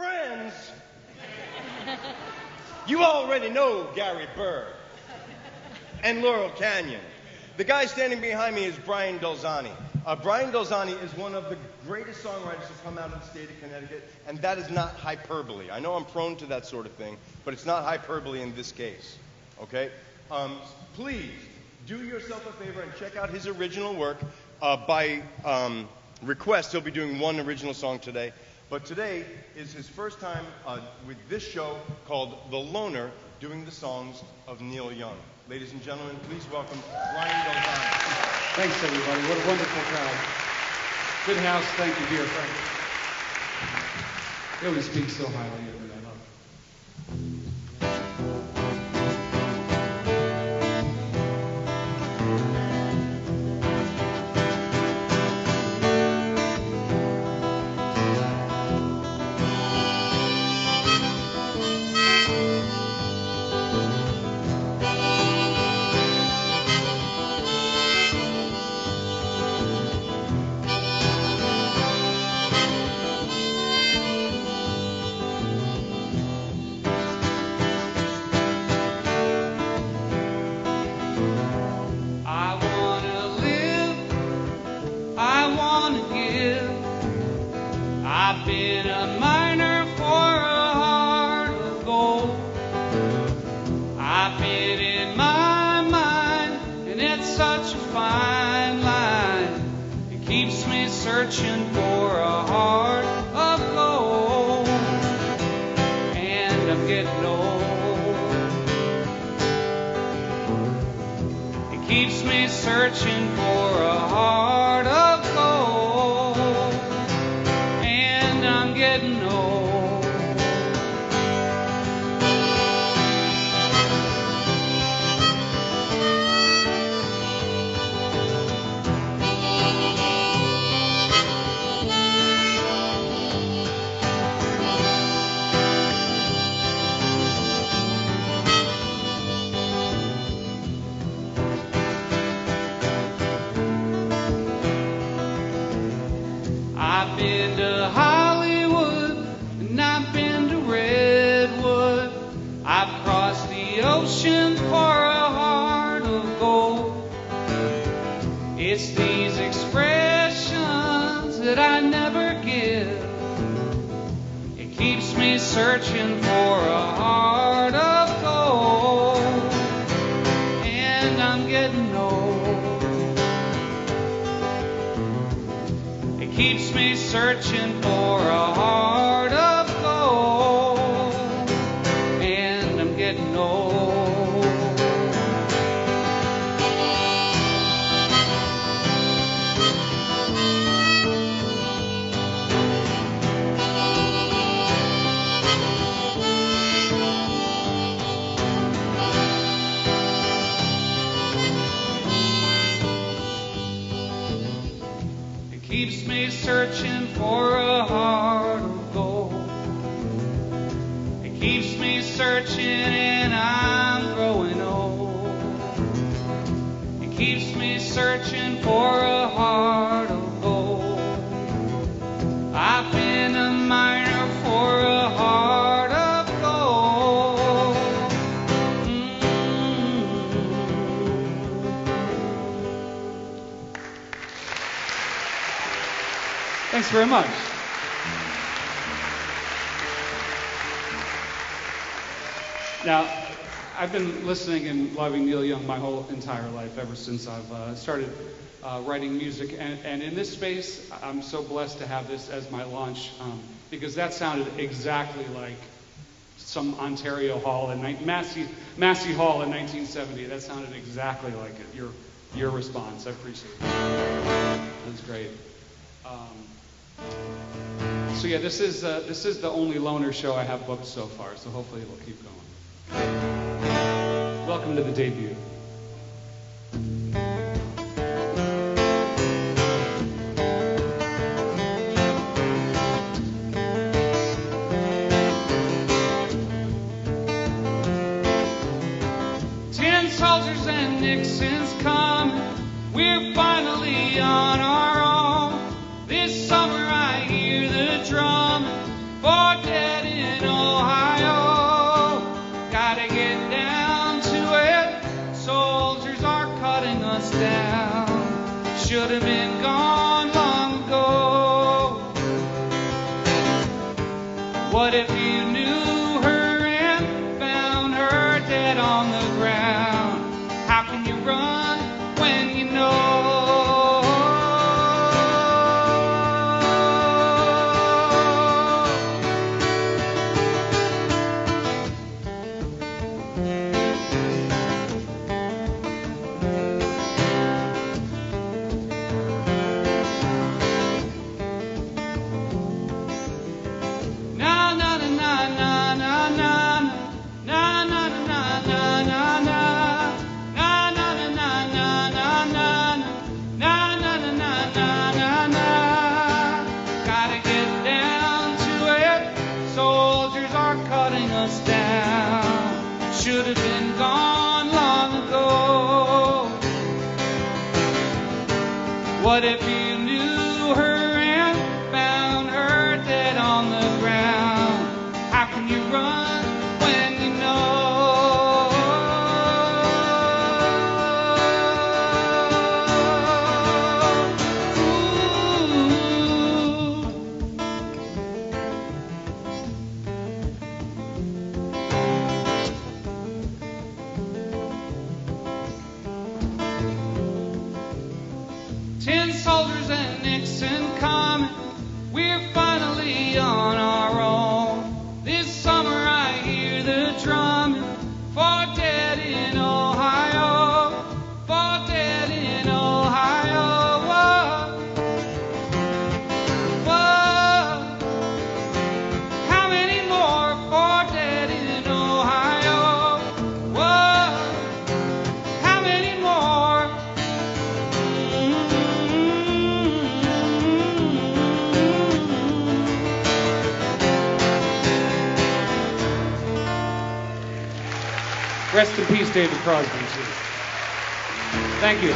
Friends, you already know Gary Burr and Laurel Canyon. The guy standing behind me is Brian Dolzani. Brian Dolzani is one of the greatest songwriters to come out of the state of Connecticut, and that is not hyperbole. I know I'm prone to that sort of thing, but it's not hyperbole in this case, okay? Please, do yourself a favor and check out his original work. By request, he'll be doing one original song today, but today is his first time with this show called The Loner, doing the songs of Neil Young. Ladies and gentlemen, please welcome Brian Dolzani. Thanks, everybody. What a wonderful crowd. Good house. Thank you, dear friend. They always speak so highly of you. I love it. I've been a miner for a heart of gold. I've been in my mind, and it's such a fine line. It keeps me searching for a heart of gold. And I'm getting old. It keeps me searching for a heart of gold. Getting old. I've been to Hollywood, and I've been to Redwood. I've crossed the ocean for a heart of gold. It's these expressions that I never give. It keeps me searching for a heart of gold. And I'm getting old. It keeps me searching for a heart of gold, and I'm getting old. It keeps me searching for a heart of gold. It keeps me searching and I'm growing old. It keeps me searching for a heart of gold. I've been a miner for a heart of gold. Thanks very much. Now, I've been listening and loving Neil Young my whole entire life, ever since I've started writing music. And in this space, I'm so blessed to have this as my launch, because that sounded exactly like some Ontario hall in Massey Hall in 1970. That sounded exactly like it. Your response, I appreciate it. That's great. So yeah, this is the only loner show I have booked so far. So hopefully it'll keep going. Welcome to the debut. Tin soldiers and Nixon's coming. We're finally on our own. This summer I hear the drumming for death. What if you knew her and found her dead on the ground? How can you run when you know? Should have been gone long ago. What if you knew her and found her dead on the ground? How can you run when you know? Tin soldiers and Nixon coming, we're finally on our own. This summer I hear the drumming for dead in Ohio, for dead in Ohio. Whoa, whoa. How many more for dead in Ohio? Whoa, how many more? Rest in peace, David Crosby. Thank you.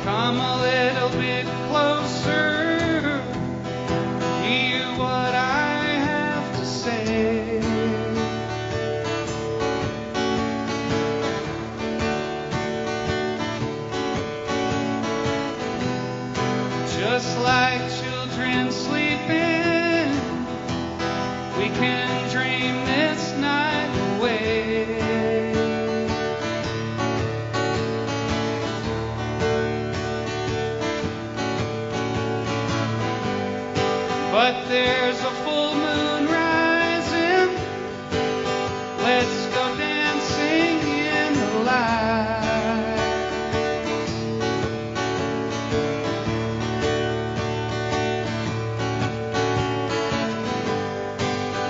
Come a little bit closer, hear what I have to say. Just like children sleeping, we can dream this night away. But there's a full moon rising. Let's go dancing in the light.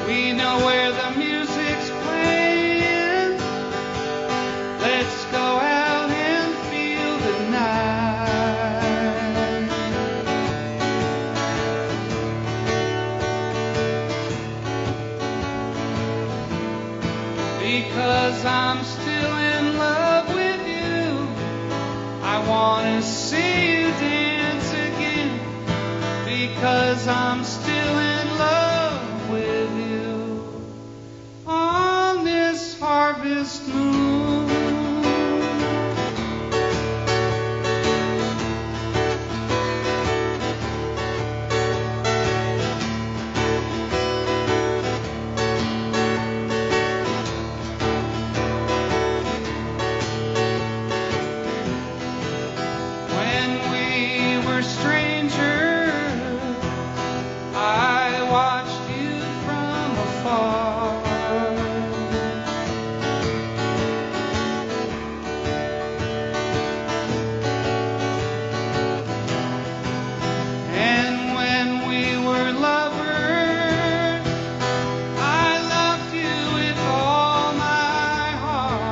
We know where the music's playing. Let's go out and feel the night. Because I'm still in love with you, I want to see you dance again. Because I'm still in love with you on this harvest moon. I watched you from afar. And when we were lovers, I loved you with all my heart.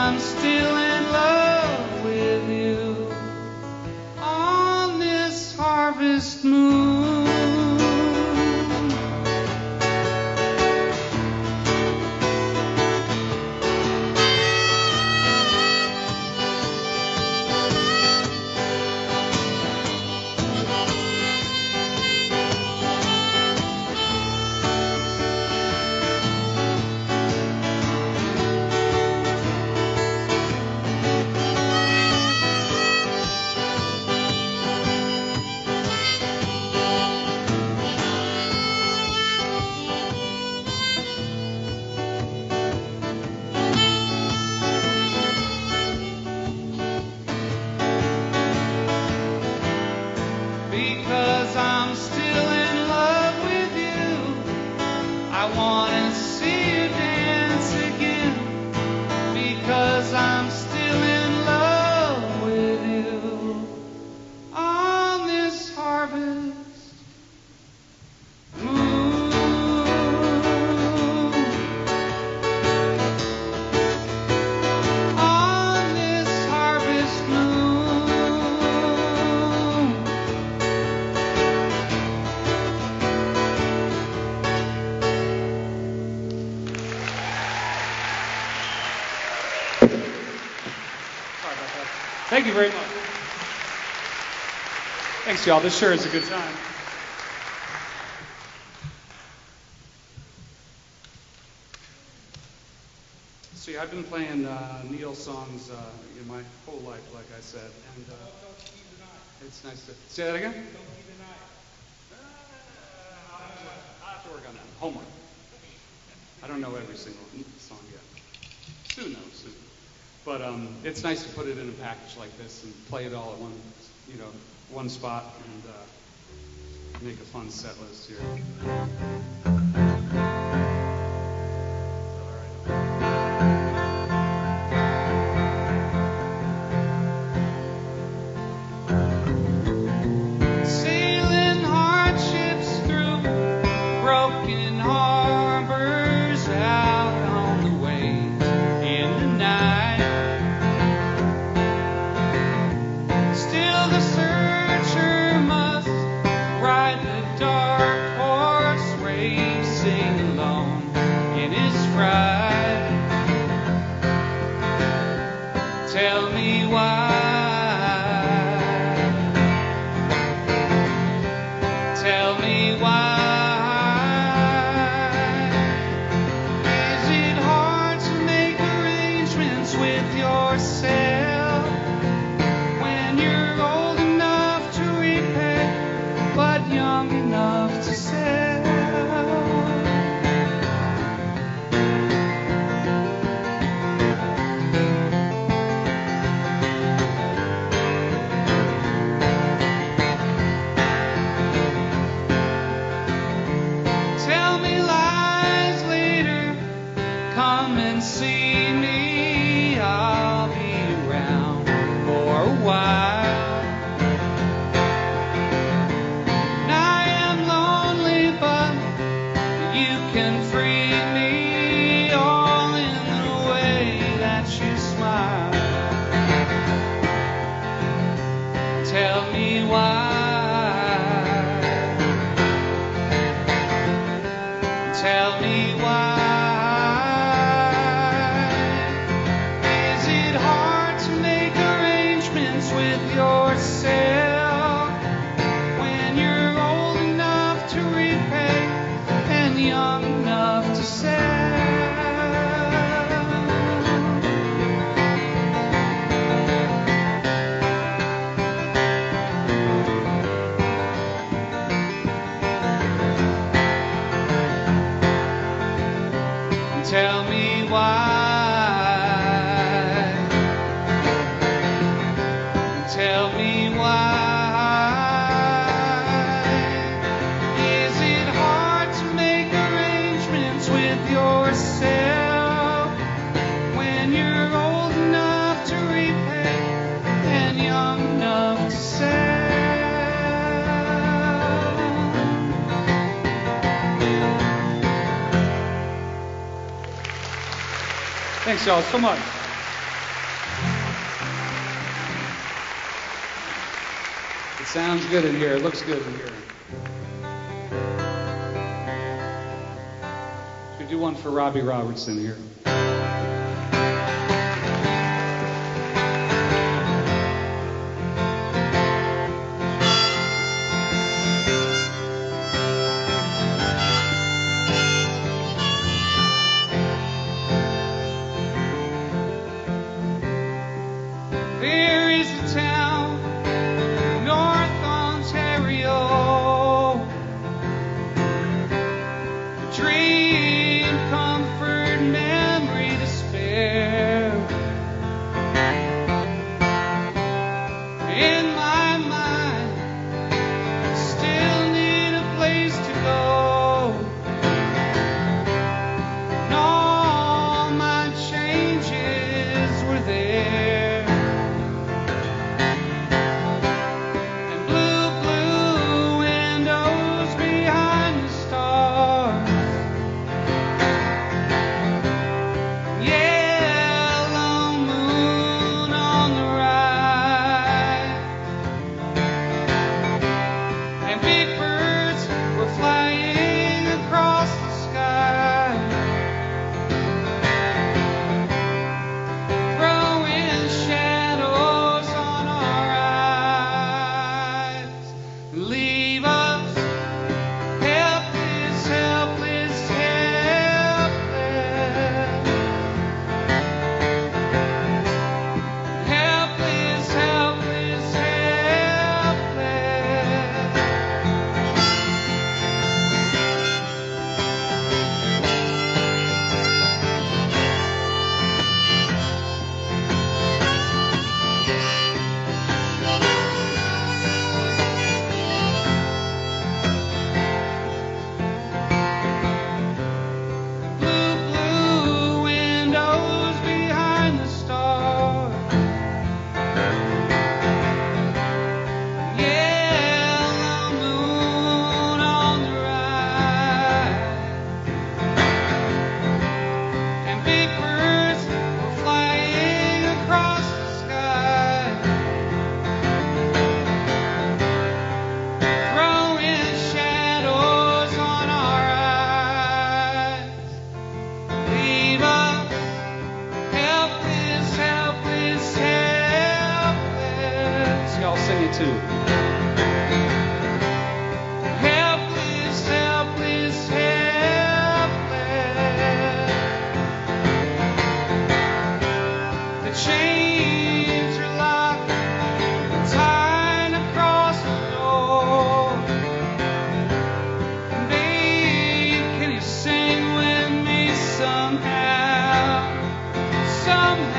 I'm still in love with you on this harvest moon. Because I'm still in love with you, I want to see you dance again. Because I'm still in love with you on this harvest moon. On this harvest moon. Thank you very much. Thanks, y'all. This sure is a good time. See, I've been playing Neil songs in my whole life, like I said, and it's nice to say that again. I'll have to work on that. Homework. I don't know every single song yet. Soon, though, soon. But it's nice to put it in a package like this and play it all at one spot and make a fun set list here. Sailing hardships through broken harbors out on the waves in the night. Still the searcher must ride the dark horse racing alone in his fright. Tell me why. Tell me why. Is it hard to make arrangements with yourself when you're old enough to repay but young enough to sell? Tell me lies later, come and see me, I'll be around for a while. And I am lonely, but you can free me, all in the way that you smile. Tell me why. Tell me why. Is it hard to make arrangements with yourself when you're old enough to repay and young enough to sell? Tell me why. Tell me why. Is it hard to make arrangements with yourself when you're old enough to repay and young enough to sell? Thanks, y'all, so much. It sounds good in here. It looks good in here. Should we do one for Robbie Robertson here? There is a town, North Ontario, a dream, comfort, memory, despair. In my mind, I still need a place to go. And all my changes were there. And blue, blue windows behind the stars. Yellow moon on the right. And big birds were flying across the sky, throwing shadows on our eyes. Leave us helpless, helpless, helpless. Helpless, helpless, helpless. Blue, blue windows behind the stars. Yellow moon on the right. And big birds were flying across the sky, throwing shadows on our eyes. Leave us helpless, helpless, helpless. Y'all sing it too. Helpless, helpless, helpless. The chains are locked and tied across the door. Babe, can you sing with me somehow? Somehow.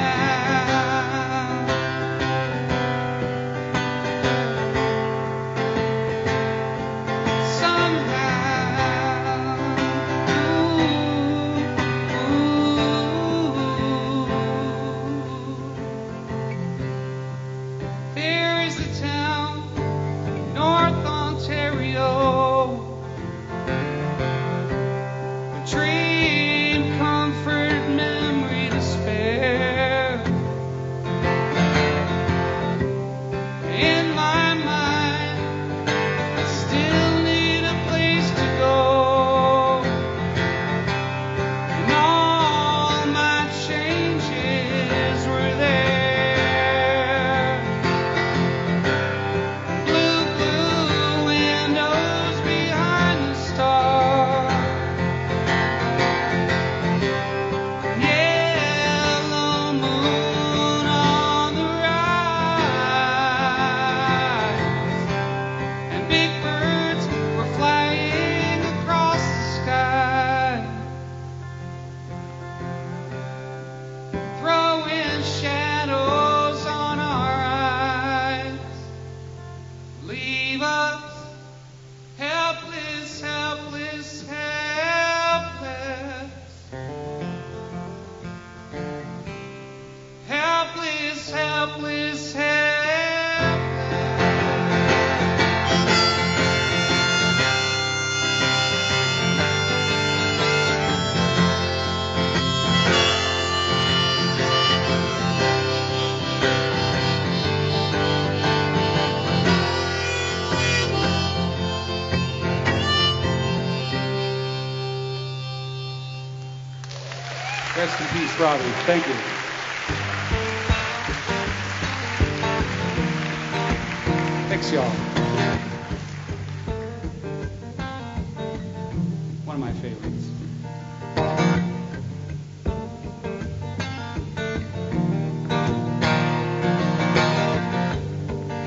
Rest in peace, Robbie. Thank you. Thanks, y'all. One of my favorites.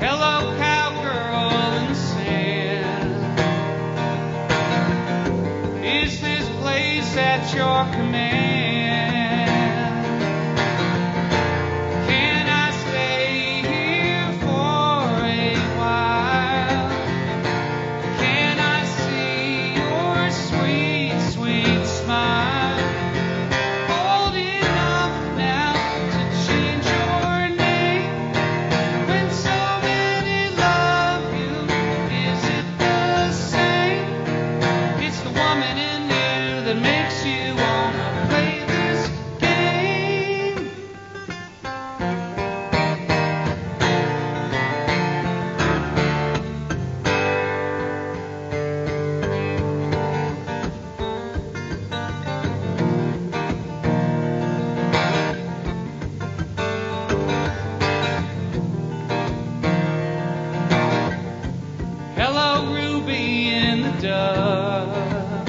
Hello, cowgirl in the sand. Is this place at your command? Can I stay here for a while? Can I see your sweet, sweet smile? Old enough now to change your name. When so many love you, is it the same? It's the woman in you that makes you wanna play this game. Hello, Ruby in the dust.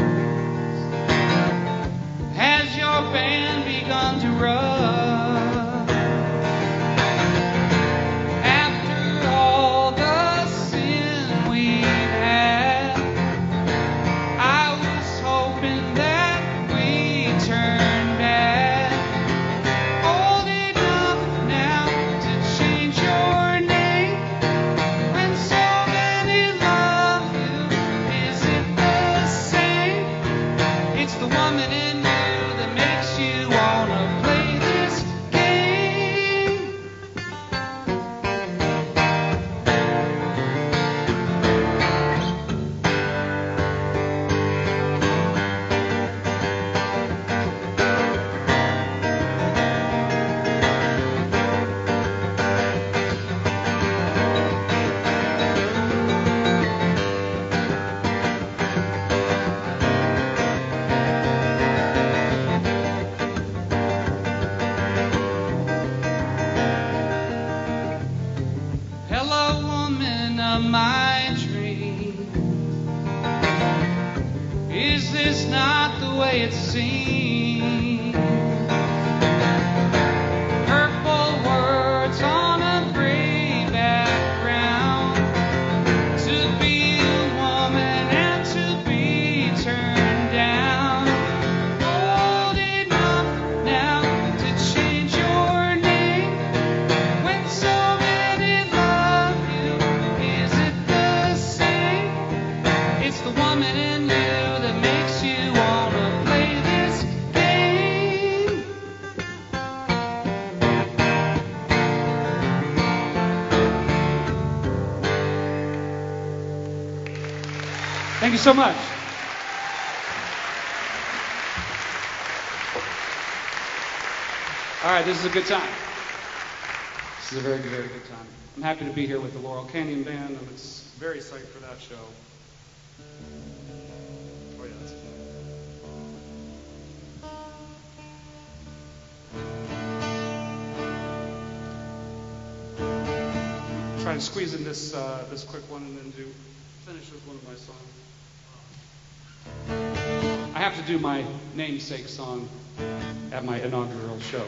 Has your band begun to rust? After all the sin we've had, I was hoping that we'd turn back. Old enough now to change your name. When so many love you, is it the same? It's the woman in you that makes you wanna play this game. Hello, woman of my dream. Is this not the way it seems? Purple words on a gray background. To be a woman and to be turned down. Old enough now to change your name. When so many love you, is it the same? It's the woman in you that makes you wanna play this game. Thank you so much. All right, this is a good time. This is a very, very good time. I'm happy to be here with the Laurel Canyon Band. I'm very psyched for that show. Oh, yeah, that's try to squeeze in this quick one and then finish with one of my songs. I have to do my namesake song at my inaugural show.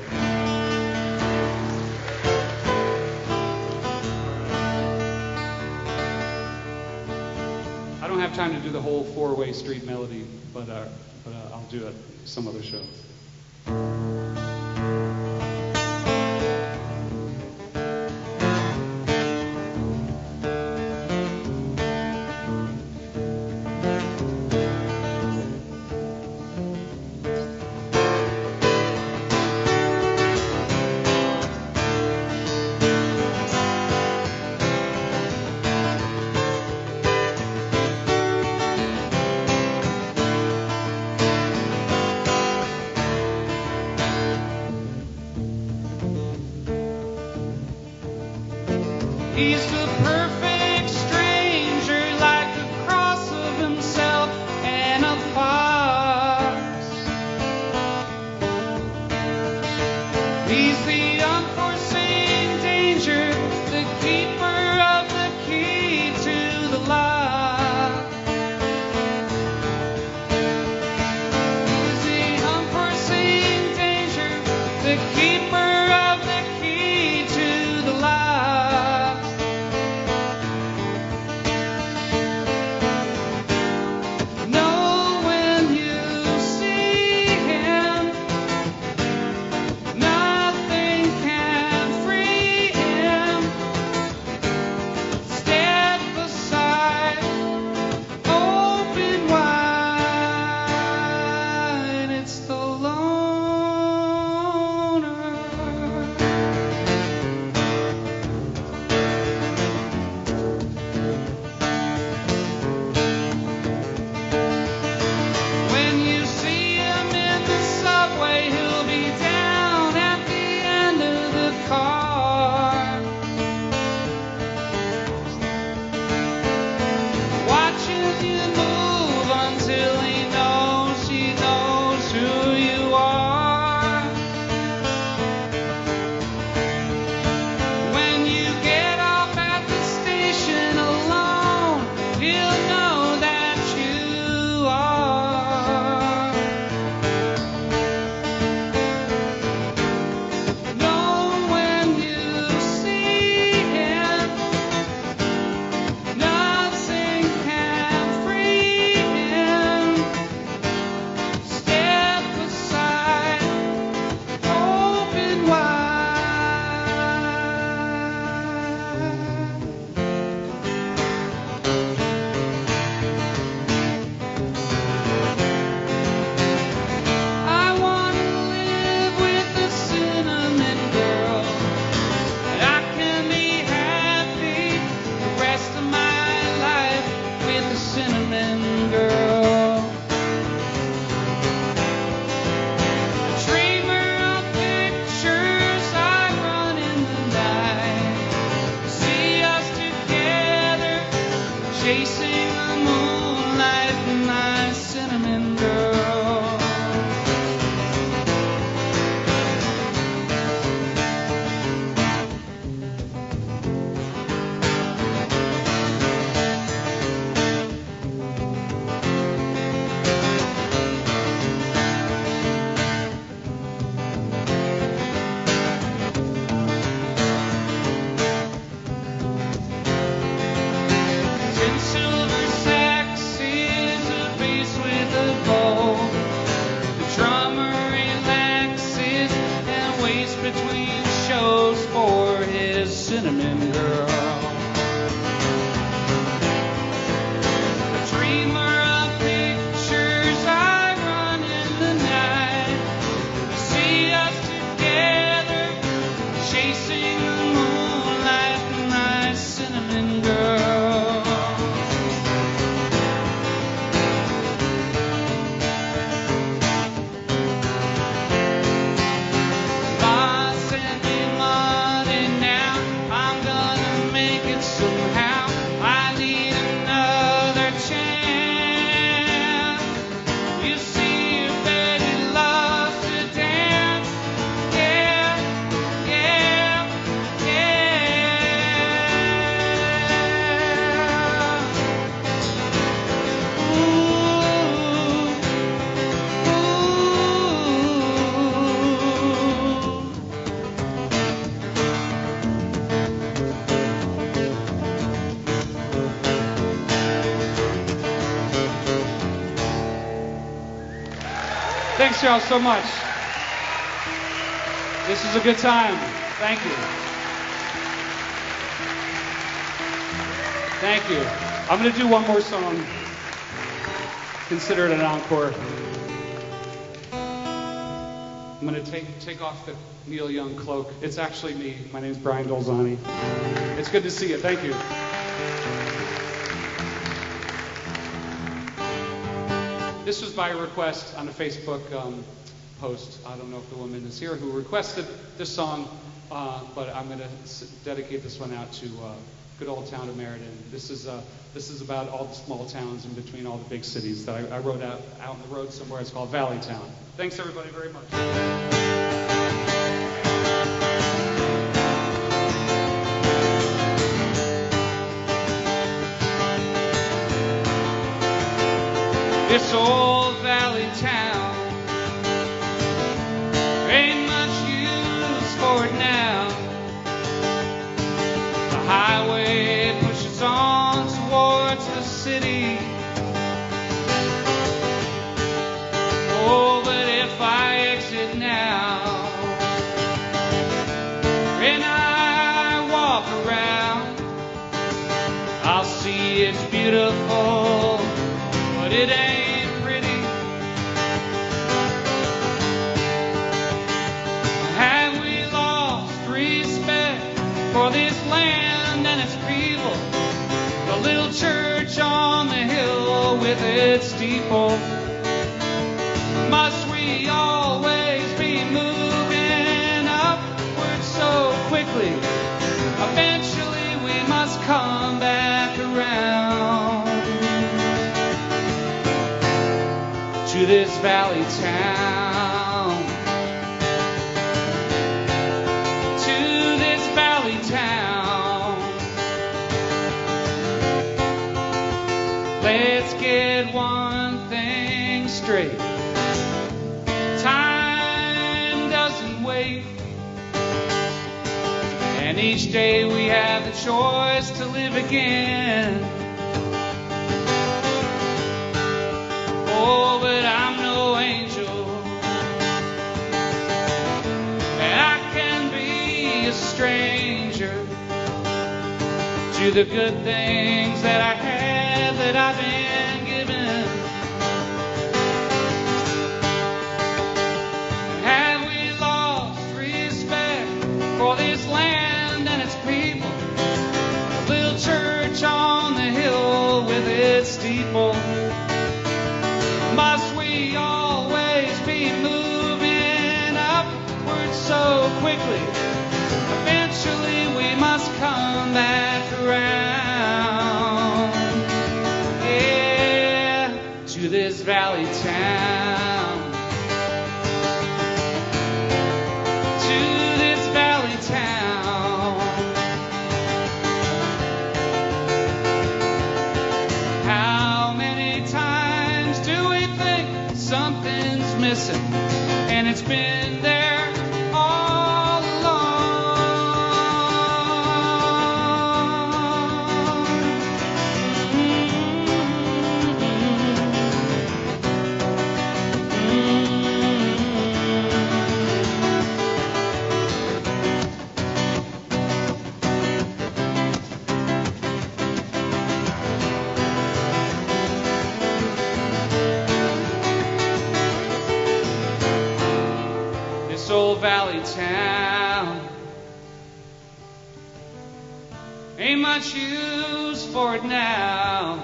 I don't have time to do the whole four-way street melody, but I'll do it some other show. He's the perfect stranger, like a cross of himself and a fox. He's the unforeseen danger, the keeper of the key to the lock. He's the unforeseen danger, the keeper of the key to the lock. Know when you see him, nothing can free him. Step aside, open wide. It's the loner. When you see him in the subway, he'll be down at the end of the car, watching you move until he knows she knows who you are. When you get off at the station alone, he'll know that you are. Know when you see him, nothing can free him. Step aside, open wide. I wanna live with the cinnamon girl. I can be happy the rest of my life with the cinnamon girl. A dreamer of pictures, I run in the night. See us together, chasing the moonlight, my cinnamon girl. Tin silver sax is a bass with a bow. The drummer relaxes and waits between shows for his cinnamon girl. A dreamer of pictures, I run in the night. See us together, chasing the moonlight, my cinnamon girl. Boss sent me money now, I'm gonna make it somehow. I need another chance. You see, your baby loves to dance. Yeah, yeah, yeah. Thanks, y'all, so much. This is a good time. Thank you. Thank you. I'm going to do one more song. Consider it an encore. I'm going to take off the Neil Young cloak. It's actually me. My name's Brian Dolzani. It's good to see you. Thank you. This was by request on a Facebook post. I don't know if the woman is here who requested this song, but I'm going to dedicate this one out to good old town of Meriden. This is about all the small towns in between all the big cities that I wrote out on the road somewhere. It's called Valley Town. Thanks everybody very much. this old valley town. Ain't much use for it now. The highway pushes on towards the city. Oh, but if I exit now and I walk around, I'll see it's beautiful, but it ain't pretty. Have we lost respect for this land and its people? The little church on the hill with its steeple. Must we always be moving upward so quickly? Eventually we must come back around to this valley town. To this valley town. Let's get one thing straight. Time doesn't wait, and each day we have the choice to live again. Oh, but I'm no angel, and I can be a stranger to the good things that I have, that I've been given. Have we lost respect for this land and its people? A little church on the hill with its steeple. Must we always be moving upward so quickly? Eventually we must come back around, yeah, to this valley town. To this valley town. How many times do we think something's missing, and it's been there all along? This old valley town, ain't much use for it now.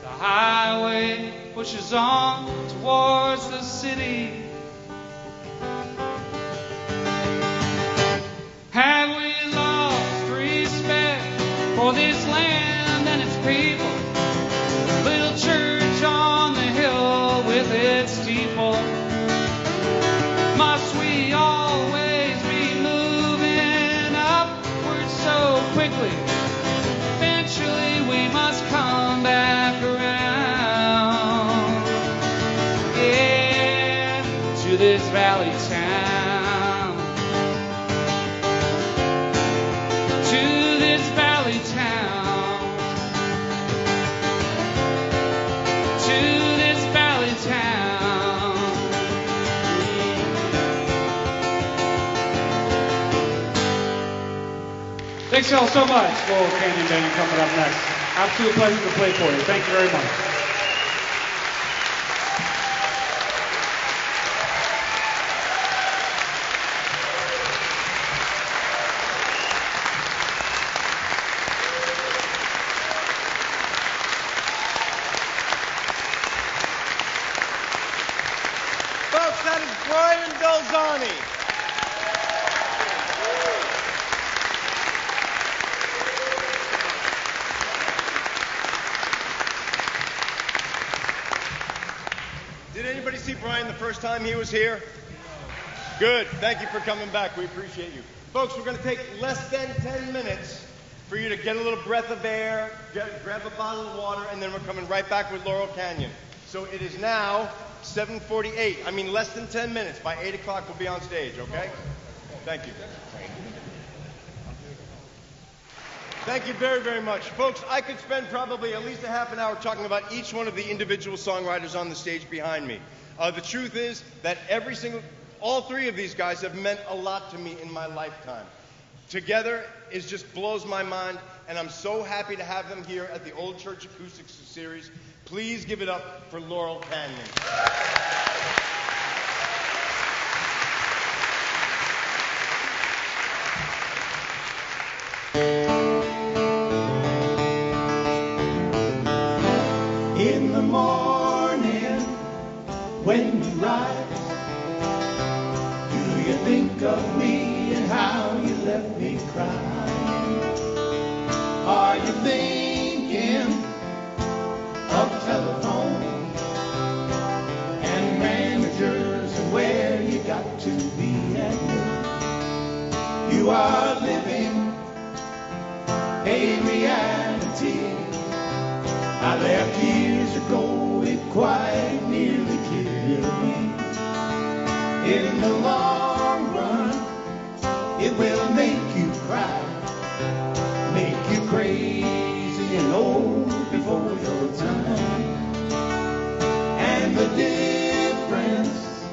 The highway pushes on towards the city. Have we lost respect for this land and its people? Little church on the hill with its steeple. Must we always be moving upward so quickly? Eventually we must come back around, yeah, to this valley town. To this valley town. To this valley town. Thanks y'all so much. Laurel Canyon Band coming up next. Absolute pleasure to play for you. Thank you very much. Folks, that is Brian Dolzani. Did anybody see Brian the first time he was here? Good. Thank you for coming back. We appreciate you. Folks, we're going to take less than 10 minutes for you to get a little breath of air, grab a bottle of water, and then we're coming right back with Laurel Canyon. So it is now 7:48. I mean, less than 10 minutes. By 8 o'clock, we'll be on stage, okay? Thank you. Thank you very, very much. Folks, I could spend probably at least a half an hour talking about each one of the individual songwriters on the stage behind me. The truth is that all three of these guys have meant a lot to me in my lifetime. Together, it just blows my mind, and I'm so happy to have them here at the Old Church Acoustics Series. Please give it up for Laurel Canyon. In the morning, when you rise, do you think of me and how you left me crying? Are you thinking of telephone and managers and where you got to be at noon? You are living a reality I left years ago. It quite nearly killed me. In the long run, it will make you cry, make you crazy and old before your time. And the difference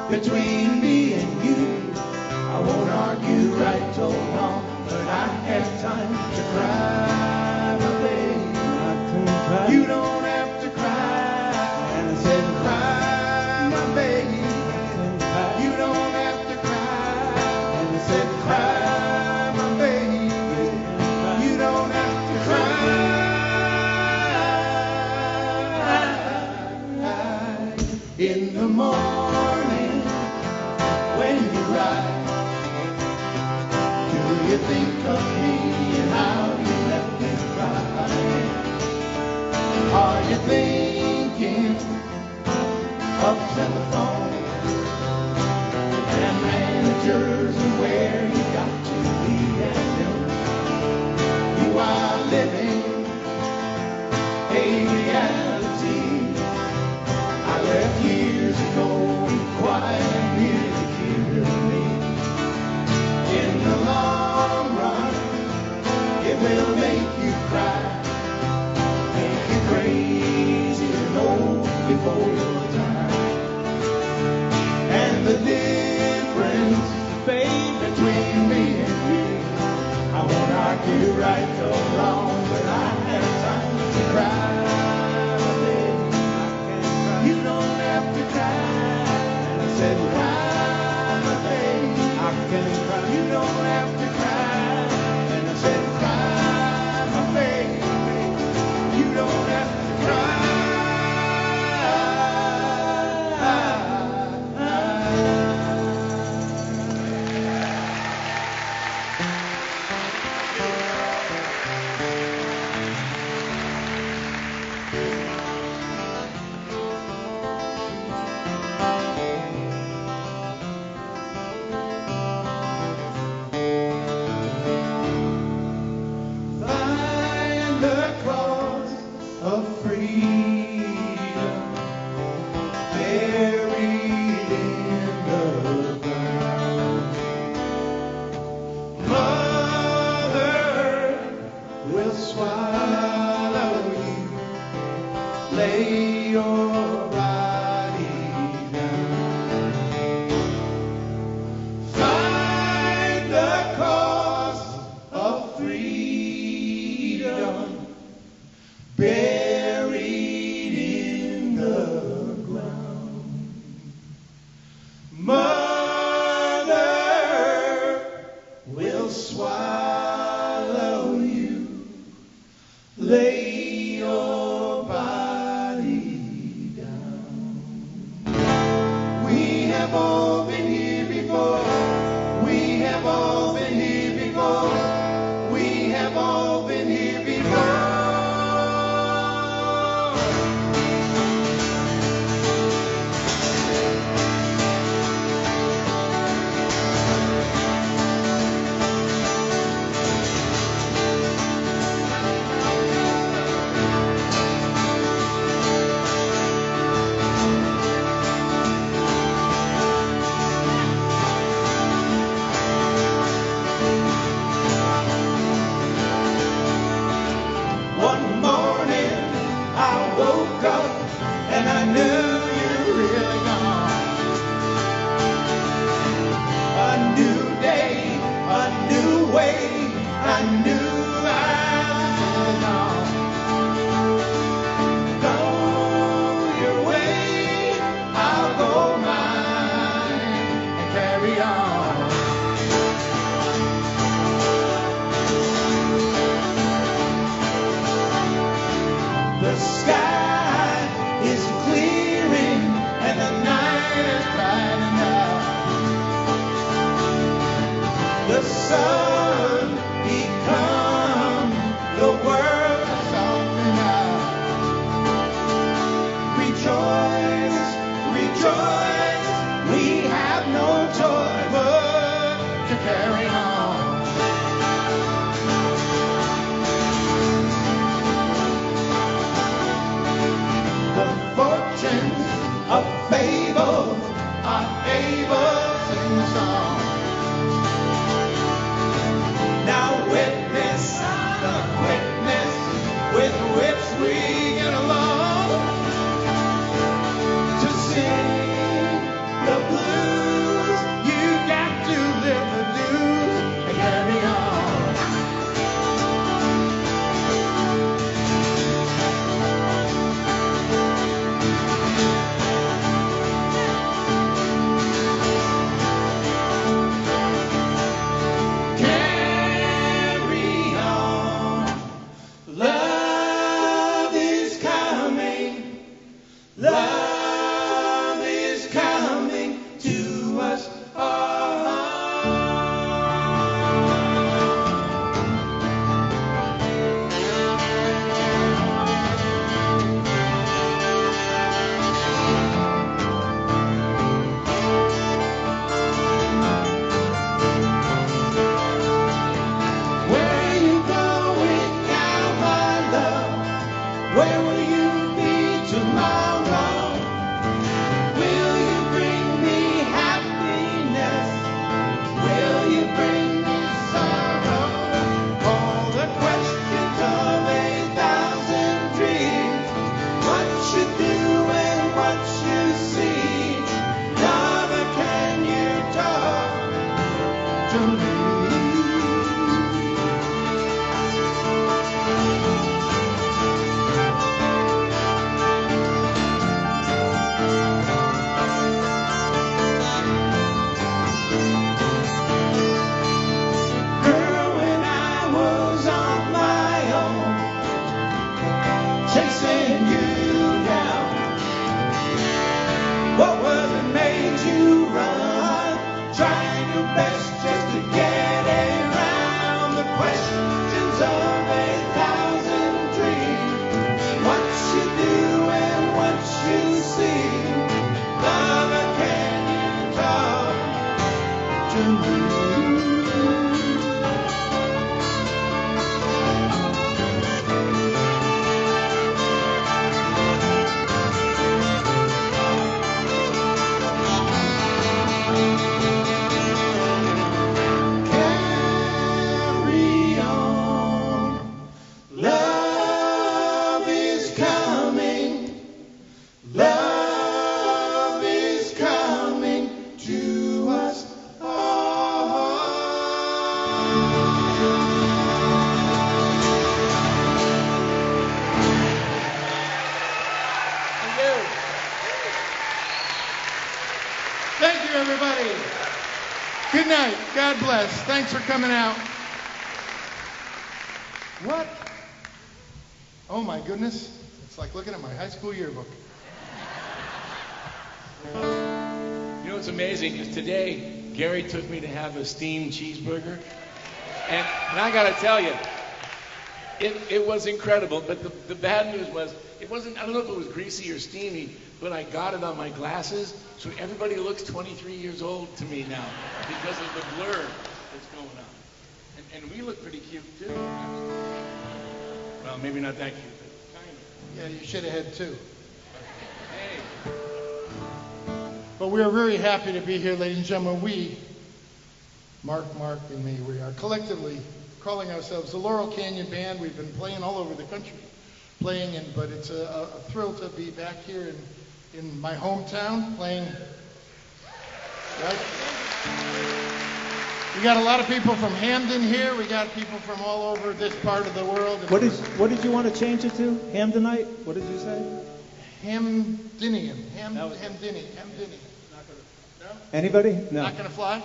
between me and you, I won't argue right or wrong, but I have time to cry, my baby. You don't have to cry, and I said cry, my baby. You don't have to cry, and I said cry, my baby. You don't have to cry. In the morning, when you rise, do you think of me and how you left me crying? Are you thinking of telephone and managers and where you got to be at noon? You are living a reality I left years ago, quite nearly killed me. In the long run, it will make you cry, crazy and old before your time. And the difference, babe, between me and you, I won't argue right or wrong, but I have time to cry, my baby. You don't have to cry, and I said cry, my baby. I can cry. You don't have to cry, and I said cry, my baby. You don't have to cry. Find the cause of freedom buried in the ground. Mother will swallow you, lay your body down. Find the cause of freedom buried in the ground. Mother will swallow you, lay your body down. We have all been here before. We have all been here before. We have all been here before. I knew I was on. Go your way, I'll go mine, and carry on. The sky is clearing and the night is brightening up. The sun become the world is softening up. Rejoice, rejoice, we have no choice but to carry on. The fortunes of fable are able to sing the song. Now witness the quickness with which we get along to sing the blues. You got to live the blues and carry on. Carry on. Love is coming. Love is coming to us all. Where you going now, my love? Where will you be tomorrow? Will you bring me happiness? Will you bring me sorrow? All the questions of 1,000 dreams. What you do and what you see. Lover, can you talk to me? Girl, when I was on my own, chasing you down, what was it made you run? Trying your best just to get around the questions of 1,000 dreams. What you do and what you see. Lover, can you talk to me? Carry on. Love is coming. Love is coming to us all. Thank you, everybody. Good night. God bless. Thanks for coming out. What? Oh my goodness. It's like looking at my high school yearbook. You know what's amazing is today Gary took me to have a steamed cheeseburger, and I got to tell you, it was incredible. But the bad news was it wasn't. I don't know if it was greasy or steamy, but I got it on my glasses, so everybody looks 23 years old to me now because of the blur that's going on. And we look pretty cute too. Well, maybe not that cute, but kind of. Yeah, you should have had two. Hey. But we are very happy to be here, ladies and gentlemen. We, Mark, and me, we are collectively calling ourselves the Laurel Canyon Band. We've been playing all over the country, but it's a thrill to be back here in my hometown playing. Right? We got a lot of people from Hamden here. We got people from all over this part of the world. What did you want to change it to? Hamdenite? What did you say? Hamdinian. Hamdini. Not No? Anybody? No. Not going to fly?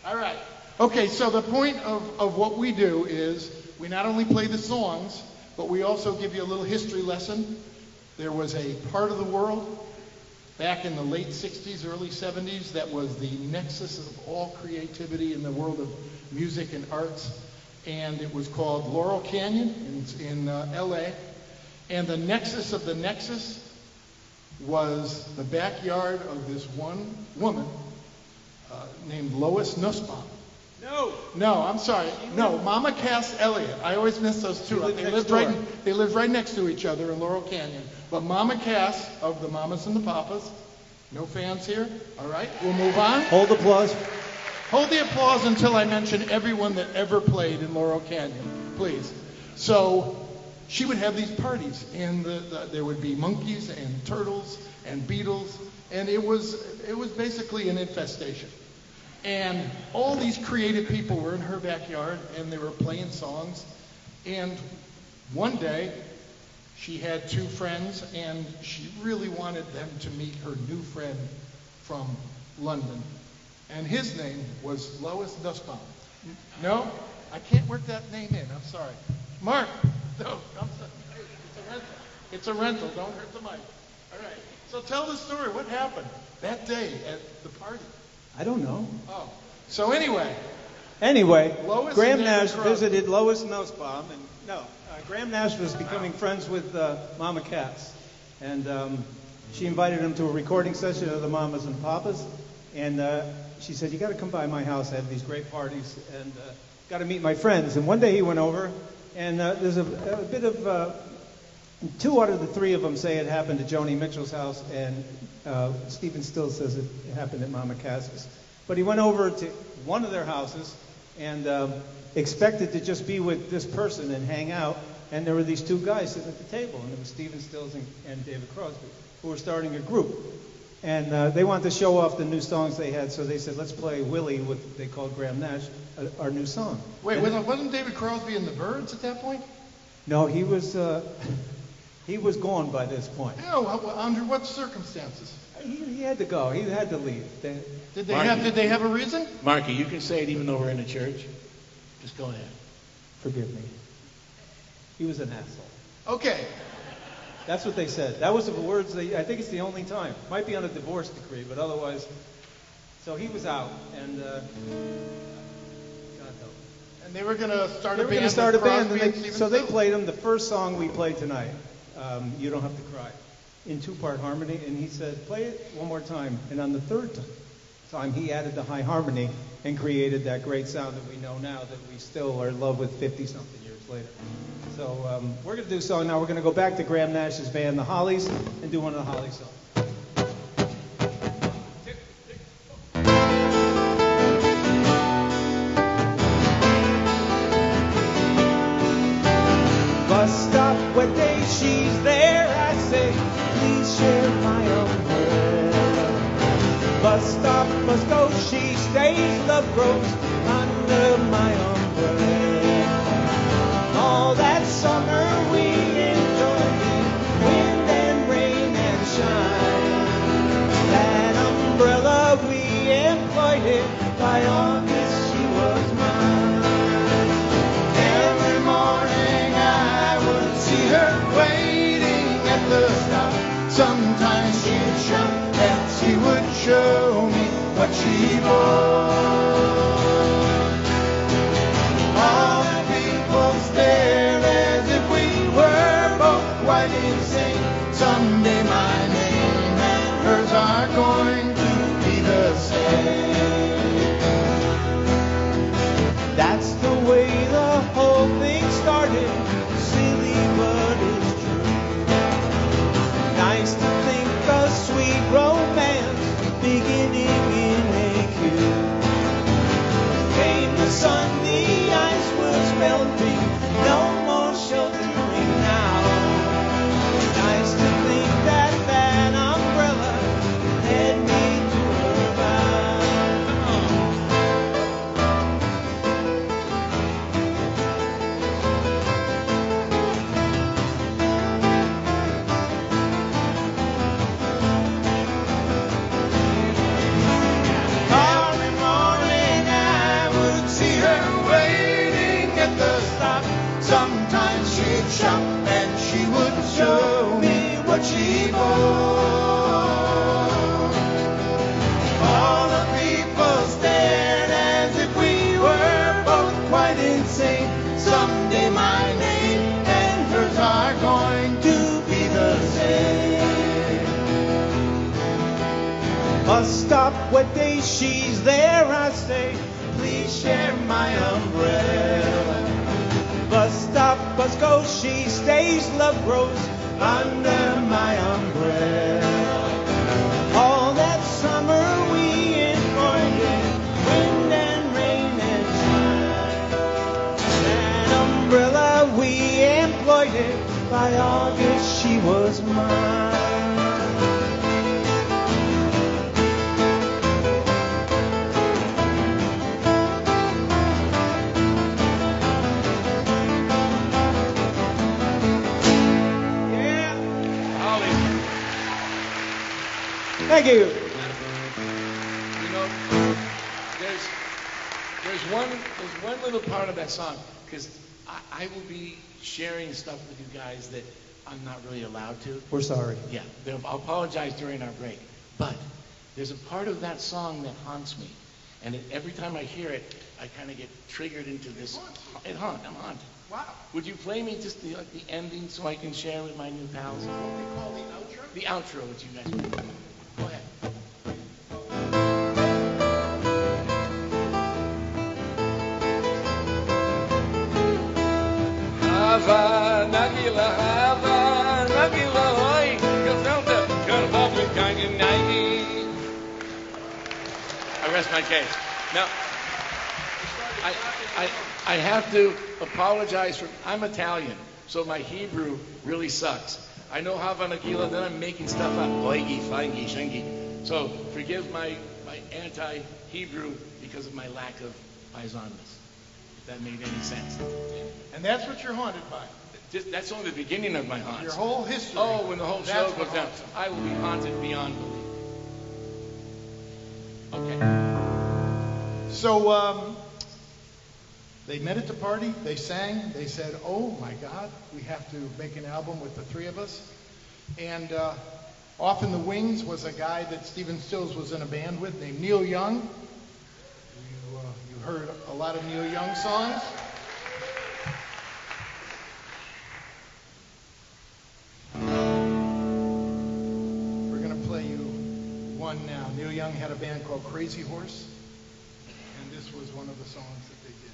All right. Okay, so the point of what we do is we not only play the songs, but we also give you a little history lesson. There was a part of the world back in the late 60s, early 70s that was the nexus of all creativity in the world of music and arts. And it was called Laurel Canyon in LA. And the nexus of the nexus was the backyard of this one woman named Lois Nussbaum. No, I'm sorry. No, Mama Cass Elliott. I always miss those two. They lived right next to each other in Laurel Canyon. But Mama Cass of the Mamas and the Papas. No fans here? All right, we'll move on. Hold applause. Hold the applause until I mention everyone that ever played in Laurel Canyon, please. So she would have these parties, and there would be monkeys and turtles and beetles, and it was basically an infestation. And all these creative people were in her backyard, and they were playing songs. And one day, she had two friends, and she really wanted them to meet her new friend from London. And his name was Lois Nussbaum. No, I can't work that name in. I'm sorry. Mark, no, I'm sorry. It's a rental. It's a rental. Don't hurt the mic. All right. So tell the story. What happened that day at the party? I don't know. Oh. So anyway, Lois Graham Nash Crosby visited Lois Nussbaum, and Graham Nash was becoming friends with Mama Cass, and she invited him to a recording session of the Mamas and Papas, and she said, "You got to come by my house. I have these great parties, and got to meet my friends." And one day he went over, and there's a bit of two out of the three of them say it happened at Joni Mitchell's house, and Stephen Stills says it happened at Mama Cass's. But he went over to one of their houses and expected to just be with this person and hang out, and there were these two guys sitting at the table, and it was Stephen Stills and David Crosby, who were starting a group. And they wanted to show off the new songs they had, so they said, let's play Willie, with they called Graham Nash, our new song. Wait, wasn't David Crosby in the Byrds at that point? No, he was gone by this point. No, under what circumstances? He had to go. He had to leave. Did they have a reason? Marky, you can say it even though we're in a church. Just go ahead. Forgive me. He was an asshole. Okay. That's what they said. That was the words. I think it's the only time. Might be on a divorce decree, but otherwise. So he was out, and God help. And they were going to start They a were band. going to start a band, Crosby and Stephen so they Stills. played him the first song we played tonight, "You Don't Have to Cry," in two-part harmony. And he said, "Play it one more time." And on the third time, he added the high harmony and created that great sound that we know now, that we still are in love with 50-something years later. So we're going to do a song now. We're going to go back to Graham Nash's band, the Hollies, and do one of the Hollies songs. Bus stop where day she's there, I say, please share my umbrella. Bus stop must go, she stays, love grows under my umbrella. All that summer we enjoyed it, wind and rain and shine. That umbrella we employed it, by August she was mine. Every morning I would see her waiting at the stop. Sometimes she'd shout and she would show me what she bought. All the people stare as if we were both quite insane. Someday my name and hers are going to be the same. That's the way the whole thing started. Silly, but it's true. Nice to think a sweet romance beginning in a queue. Sometimes she'd shop and she would show me what she bought. All the people stared as if we were both quite insane. Someday my name and hers are going to be the same. Bus stop, what day she's there, I say, please share my umbrella. Bus stop, bus goes, she stays, love grows under my umbrella. All that summer we enjoyed it, wind and rain and shine. That umbrella we employed it, by August she was mine. Thank you. You know, there's one little part of that song, because I will be sharing stuff with you guys that I'm not really allowed to. We're sorry. Yeah, I'll apologize during our break. But there's a part of that song that haunts me. And every time I hear it, I kind of get triggered into this. I'm haunted. Wow. Would you play me just the ending so I can share with my new pals? What we call the outro? The outro that you guys do. Go ahead. Hava Nagila, Hava Nagila, Hoi, Gazelda, Karpov, Gangan, I rest my case. Now, I have to apologize for, I'm Italian, so my Hebrew really sucks. I know Hava Nagila, then I'm making stuff up. Oigi, Fangi, Shengi. So forgive my anti-Hebrew because of my lack of paisanness, if that made any sense. And that's what you're haunted by. That's only the beginning of my haunts. Your whole history. Oh, when the whole show That's goes what down, haunts you. I will be haunted beyond belief. Okay. So they met at the party, they sang, they said, oh my God, we have to make an album with the three of us. And off in the wings was a guy that Stephen Stills was in a band with named Neil Young. You heard a lot of Neil Young songs. We're going to play you one now. Neil Young had a band called Crazy Horse, and this was one of the songs that they did.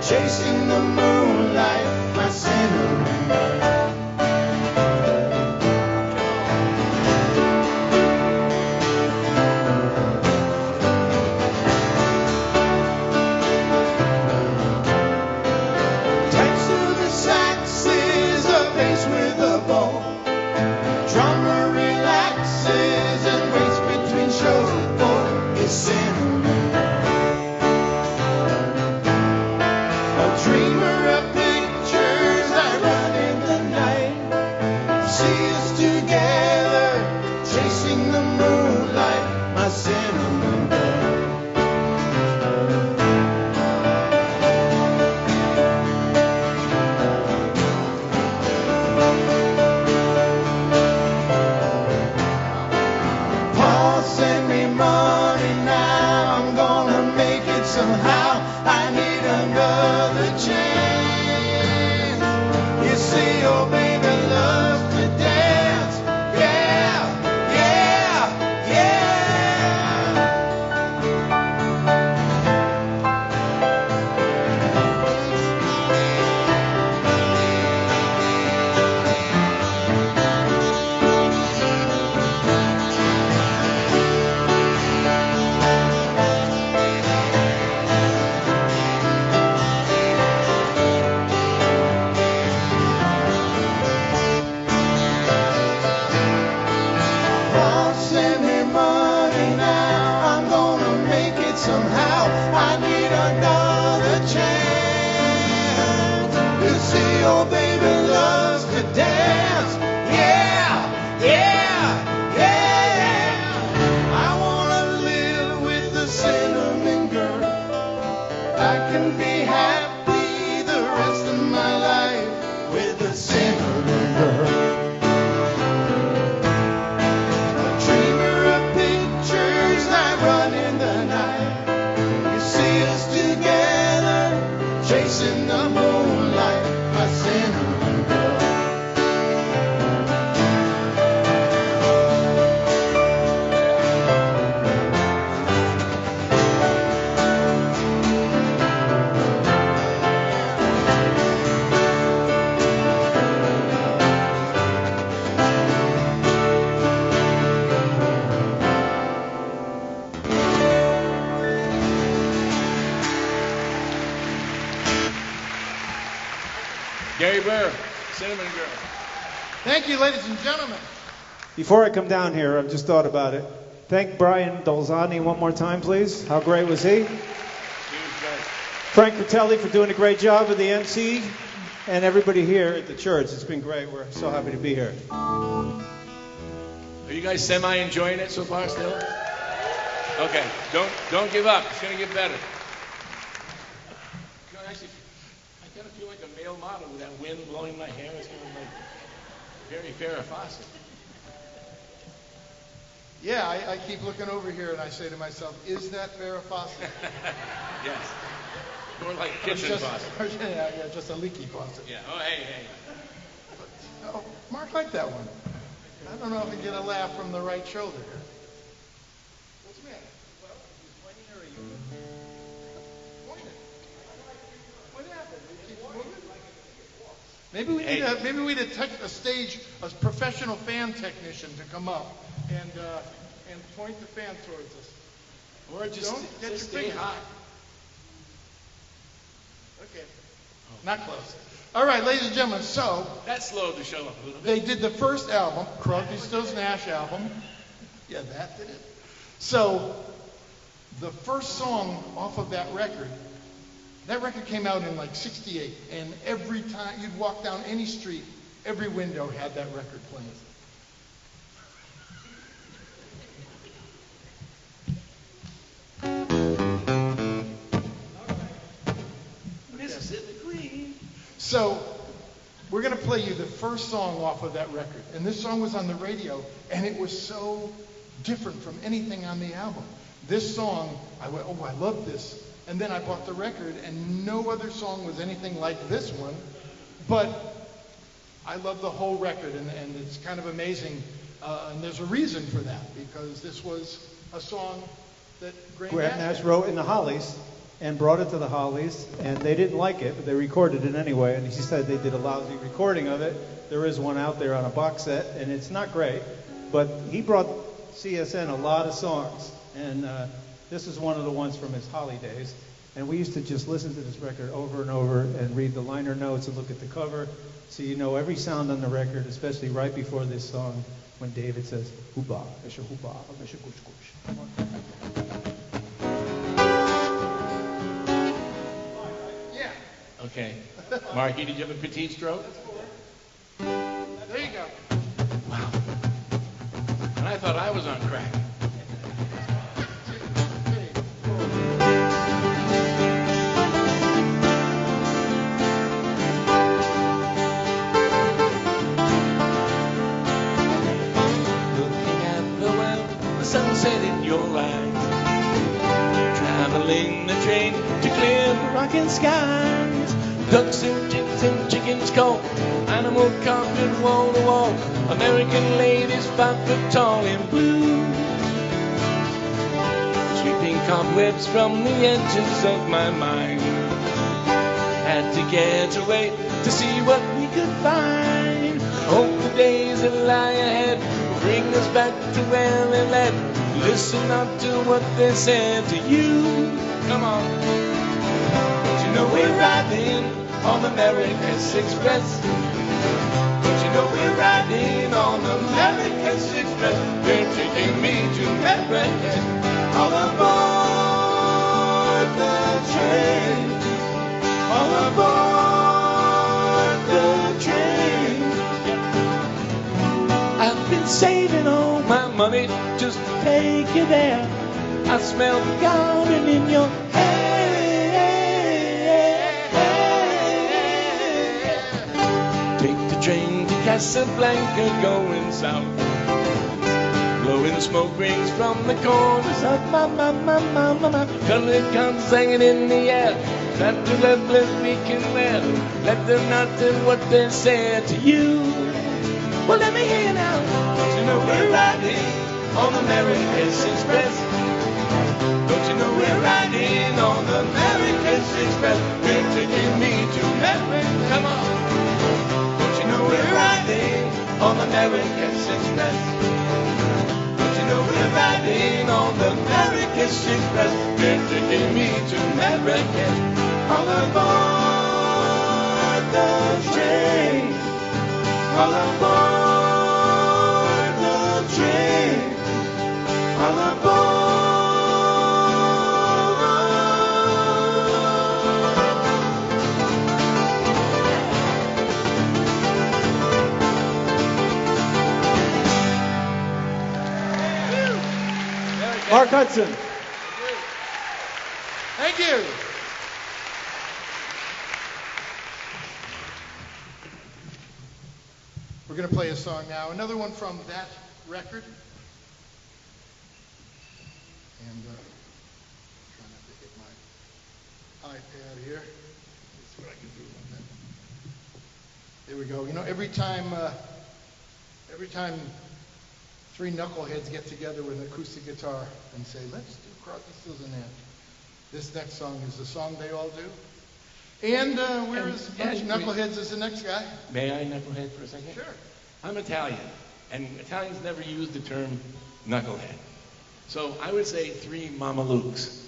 Chasing the moonlight, my cinnamon girl. Tight to the sax is a bass with a bow. Drummer relaxes and waits between shows for his cinnamon. Dreamer of pictures, I run in the night. See us together, chasing the moonlight, my cinnamon girl. Paul send me money now, I'm gonna make it somehow. I need another chance. You see, your baby loves to dance. Yeah, yeah, yeah. another chance to see your baby loves to dance. Yeah, yeah, yeah. I wanna live with the cinnamon girl. I can be happy the rest of my life with the cinnamon girl. A dreamer of pictures that run in the night. You see us together, chasing the moonlight, my cinnamon girl. Gary Burr, Cinnamon Girl. Thank you, ladies and gentlemen. Before I come down here, I've just thought about it. Thank Brian Dolzani one more time, please. How great was he? He was great. Frank Fratelli for doing a great job with the MC, and everybody here at the church. It's been great. We're so happy to be here. Are you guys semi-enjoying it so far still? Okay, don't give up. It's going to get better. You know, actually, I kind of feel like a male model with that wind blowing my hair. It's kind of like very Farrah Fawcett. Yeah, I keep looking over here and I say to myself, is that Farrah Fawcett? Yes. More like kitchen just, faucet. yeah, just a leaky faucet. Yeah. Oh, hey. Oh, Mark liked that one. I don't know if I get a laugh from the right shoulder here. What's the matter? Well, he's pointing or are you? Pointing. What happened? It keeps moving? Maybe we need a stage, a professional fan technician to come up and point the fan towards us. Or just Don't get your stay fingers. hot. Okay. Not close. All right, ladies and gentlemen, so That slowed the show up a little bit. they did the first album, Crosby, Stills, Nash album. Yeah, that did it. So the first song off of that record came out in like 68, and every time you'd walk down any street, every window had that record playing. Mississippi Queen. So we're going to play you the first song off of that record. And this song was on the radio, and it was so different from anything on the album. This song, I went, oh, I love this. And then I bought the record, and no other song was anything like this one. But I love the whole record, and it's kind of amazing. And there's a reason for that, because this was a song that Graham Nash wrote in the Hollies and brought it to the Hollies, and they didn't like it, but they recorded it anyway. And he said they did a lousy recording of it. There is one out there on a box set, and it's not great. But he brought CSN a lot of songs, and this is one of the ones from his Holly days. And we used to just listen to this record over and over and read the liner notes and look at the cover, so you know every sound on the record, especially right before this song when David says, "Hooba, Misha hooba, Misha kush kush." Yeah. Okay. Marky, did you have a petite stroke? There you go. Wow. And I thought I was on crack. Looking at the well, the sunset in your eyes. Traveling the train to clear the rocking skies. Ducks and chicks and chickens call. Animal carpet wall to wall. American ladies 5 foot tall in blue. Sweeping cobwebs from the edges of my mind. Had to get away to see what we could find. Hope the days that lie ahead will bring us back to where they led. Listen up to what they said to you. Come on. Don't you know we're riding on the America's Express? Don't you know we're riding on the America's Express? They're taking me to Memphis. All aboard, the train. All aboard the train. I've been saving all my money just to take you there. I smell the garden in your hair. Take the train to Casablanca going south. Blowing smoke rings from the corners of my. Colored guns hanging in the air. Not to let speaking well. Let them not tell what they said to you. Well, let me hear you now. Don't you know we're riding on the America's Express? Don't you know we're riding on the America's Express? They're taking me to America. Come on. Don't you know we're riding on the America's Express? Don't you know we're riding on the America's Express? They're taking me to America. All aboard the train. All aboard the train. All aboard. Mark Hudson. Thank you. We're going to play a song now, another one from that record. And trying not to hit my iPad here. Let's see what I can do about that. There we go. You know, every time three knuckleheads get together with an acoustic guitar and say, let's do Crosby, Stills and Nash, this next song is the song they all do. And we're as much knuckleheads as the next guy. May I knucklehead for a second? Sure. I'm Italian, and Italians never use the term knucklehead. So I would say three Mama Lukes.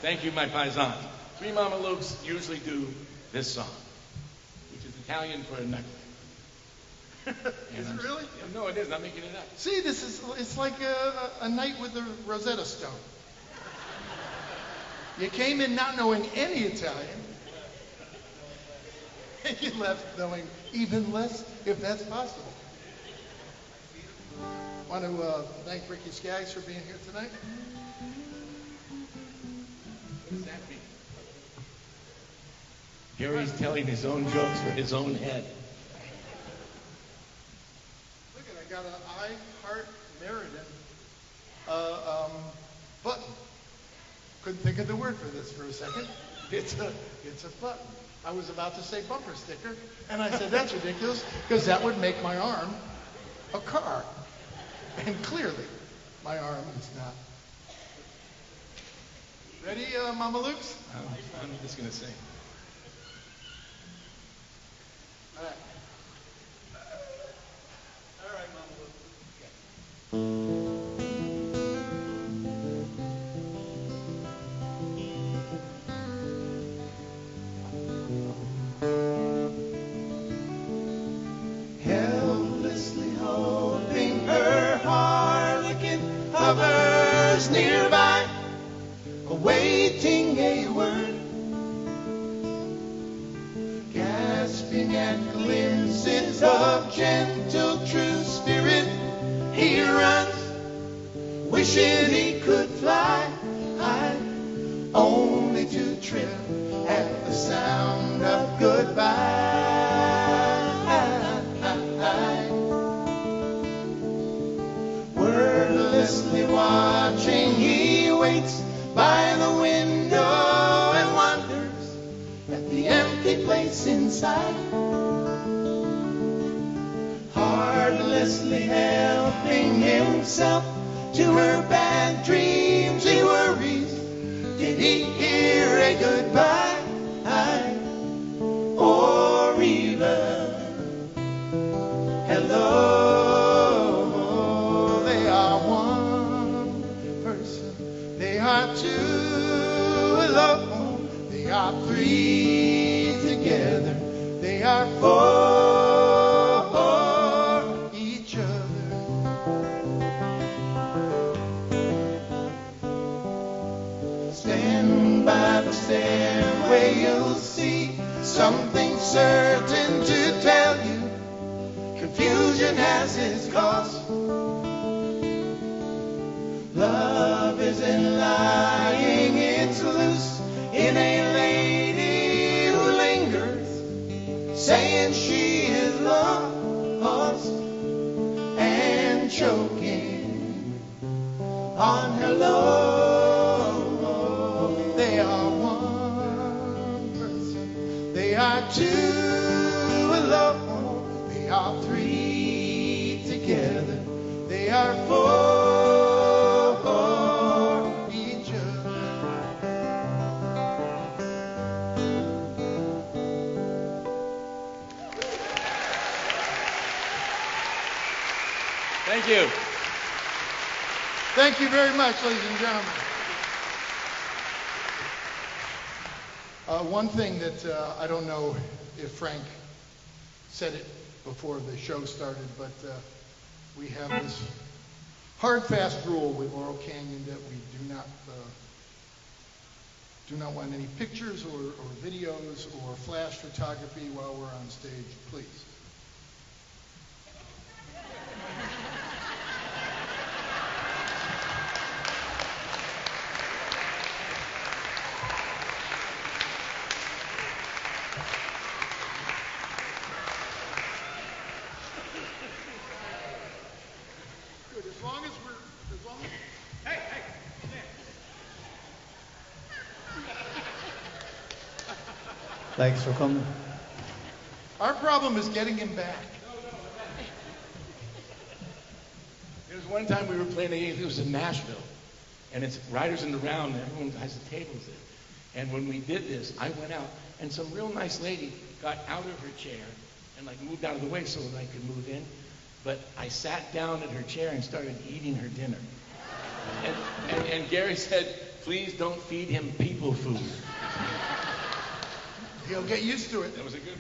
Thank you, my paisan. Three Mama Lukes usually do this song, which is Italian for a knucklehead. Is it really? No, it is. I'm making it up. See, it's like a night with the Rosetta Stone. You came in not knowing any Italian, and you left knowing even less, if that's possible. Want to thank Ricky Skaggs for being here tonight. What does that mean? Gary's telling his own jokes for his own head. Look at, I got an I Heart Meriden button. Couldn't think of the word for this for a second. It's a button. I was about to say bumper sticker, and I said that's ridiculous because that would make my arm a car, and clearly my arm is not. Ready, Mama Lukes? I'm just gonna sing. All right. All right, Mama Lukes. Helplessly hoping her harlequin hovers nearby, awaiting a word, gasping at glimpses of gentle true spirit. He runs, wishing he could fly high, only to trip at the sound of goodbye. Wordlessly watching, he waits by the window and wonders at the empty place inside. Heartlessly helping himself to her bad dreams, he worries. Did he hear a goodbye? Or even hello? They are one person, they are two alone, they are three together, they are for each other. Stand understand where you'll see something certain to tell you. Confusion has its cost. Love isn't lying, it's loose in a lady who lingers, saying she is lost and choking on her love. They are one person, they are two alone, they are three together, they are four. Thank you. Thank you very much, ladies and gentlemen. One thing that I don't know if Frank said it before the show started, but we have this hard, fast rule with Laurel Canyon that we do not want any pictures or videos or flash photography while we're on stage, please. Thanks for coming. Our problem is getting him back. There was one time we were playing it was in Nashville, and it's Riders in the Round, and everyone has the tables there. And when we did this, I went out, and some real nice lady got out of her chair and like moved out of the way so that I could move in. But I sat down in her chair and started eating her dinner. And Gary said, "Please don't feed him people food." He'll get used to it. That was a good one.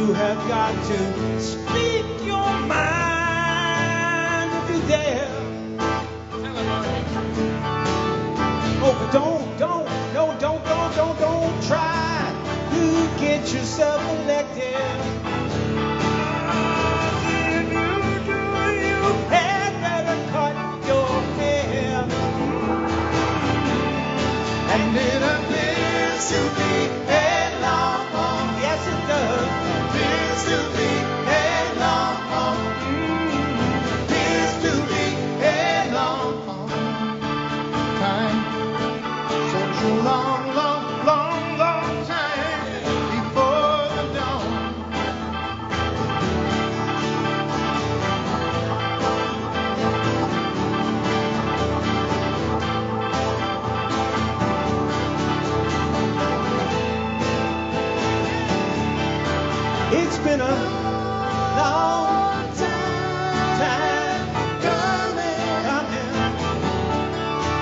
You have got to speak your mind if you dare. Oh, but don't try to get yourself elected. If you do, you had better cut your hair. And it appears to be a long, yes it does. Appears to be a long, appears to be a long time. Such a long, long, long, long time before the dawn. It's been a long time coming.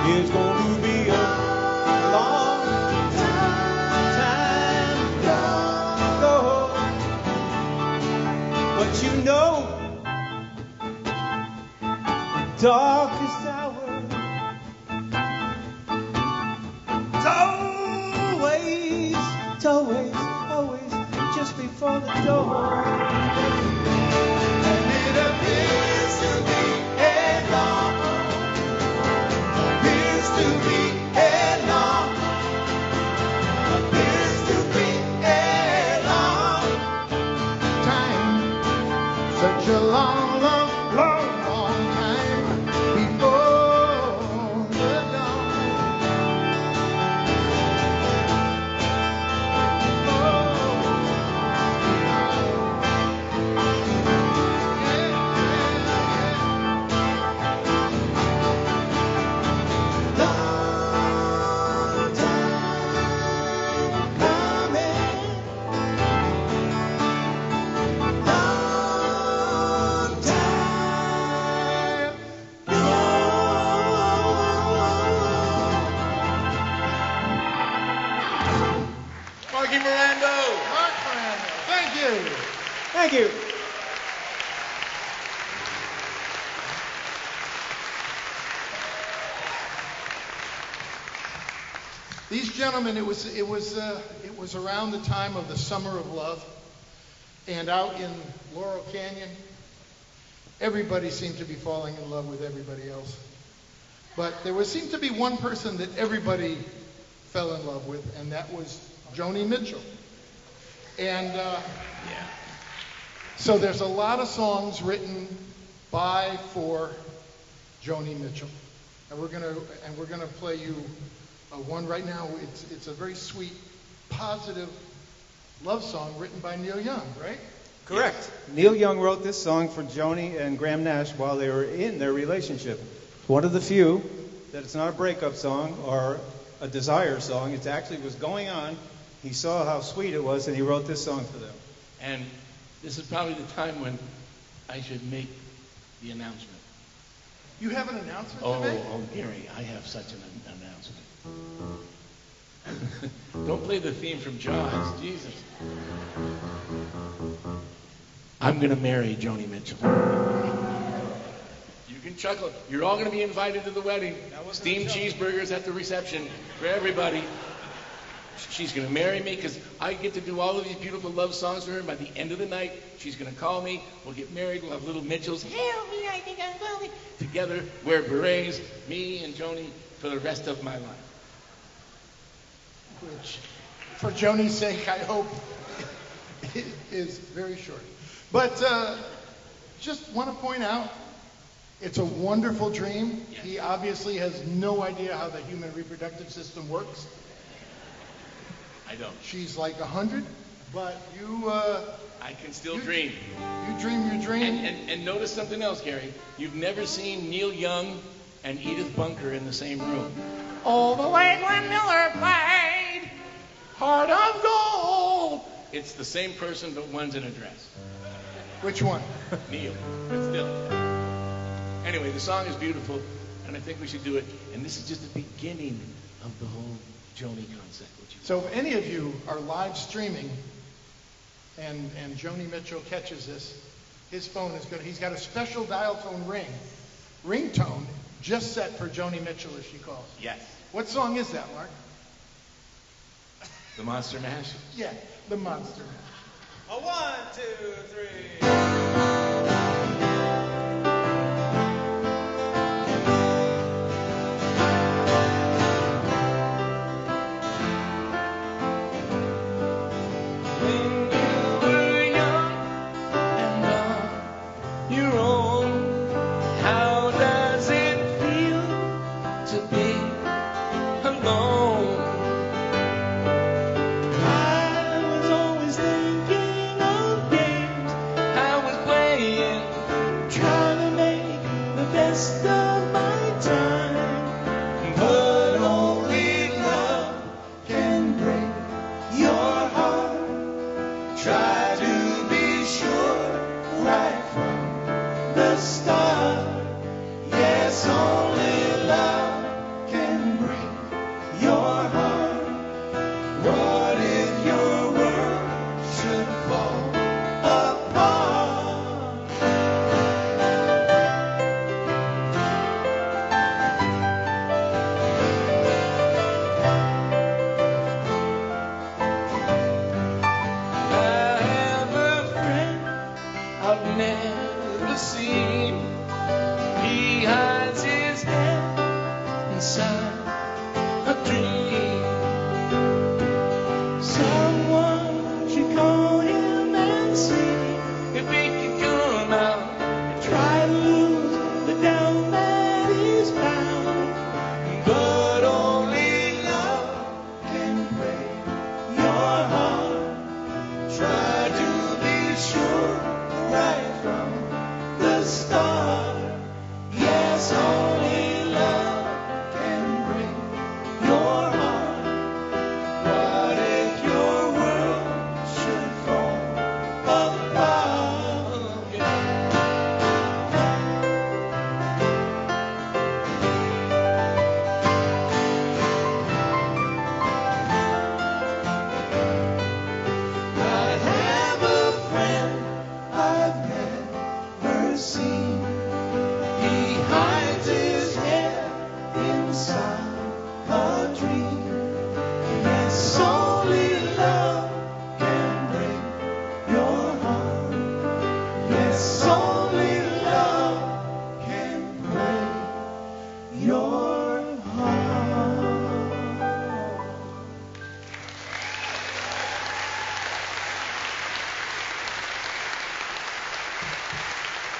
It's going to be a long time go. But you know, darkest hour, it's always just before the door. And it appears to be a long, appears to be a long, appears to be a long time. Such a long, long, long, long time before the dawn. Marky Mirando. Mark Miranda, thank you. Thank you. These gentlemen, it was around the time of the Summer of Love, and out in Laurel Canyon, everybody seemed to be falling in love with everybody else. But there seemed to be one person that everybody fell in love with, and that was Joni Mitchell. And so there's a lot of songs written by, for Joni Mitchell. And we're gonna play you one right now. It's a very sweet, positive love song written by Neil Young, right? Correct. Neil Young wrote this song for Joni and Graham Nash while they were in their relationship. One of the few that it's not a breakup song or a desire song. It actually was going on. He saw how sweet it was, and he wrote this song for them. And this is probably the time when I should make the announcement. You have an announcement to make? Oh, Gary, I have such an announcement. Don't play the theme from Jaws, Jesus. I'm going to marry Joni Mitchell. You can chuckle. You're all going to be invited to the wedding. Steamed cheeseburgers at the reception for everybody. She's going to marry me because I get to do all of these beautiful love songs for her. By the end of the night, she's going to call me. We'll get married. We'll have little Mitchells. Help me, I think I'm falling. Together, wear berets, me and Joni, for the rest of my life. Which, for Joni's sake, I hope it is very short. But just want to point out, it's a wonderful dream. Yeah. He obviously has no idea how the human reproductive system works. I don't. She's like 100, but you... I can still dream. You dream your dream. And notice something else, Gary. You've never seen Neil Young and Edith Bunker in the same room. Oh, the way Glenn Miller played Heart of Gold. It's the same person, but one's in a dress. Which one? Neil. But still. Anyway, the song is beautiful, and I think we should do it. And this is just the beginning of the whole Joni concept. So if any of you are live streaming and Joni Mitchell catches this, his phone is good. He's got a special dial tone ringtone just set for Joni Mitchell as she calls. Yes. What song is that, Mark? The Monster Mash. Yeah, the Monster Mash. A 1, 2, 3.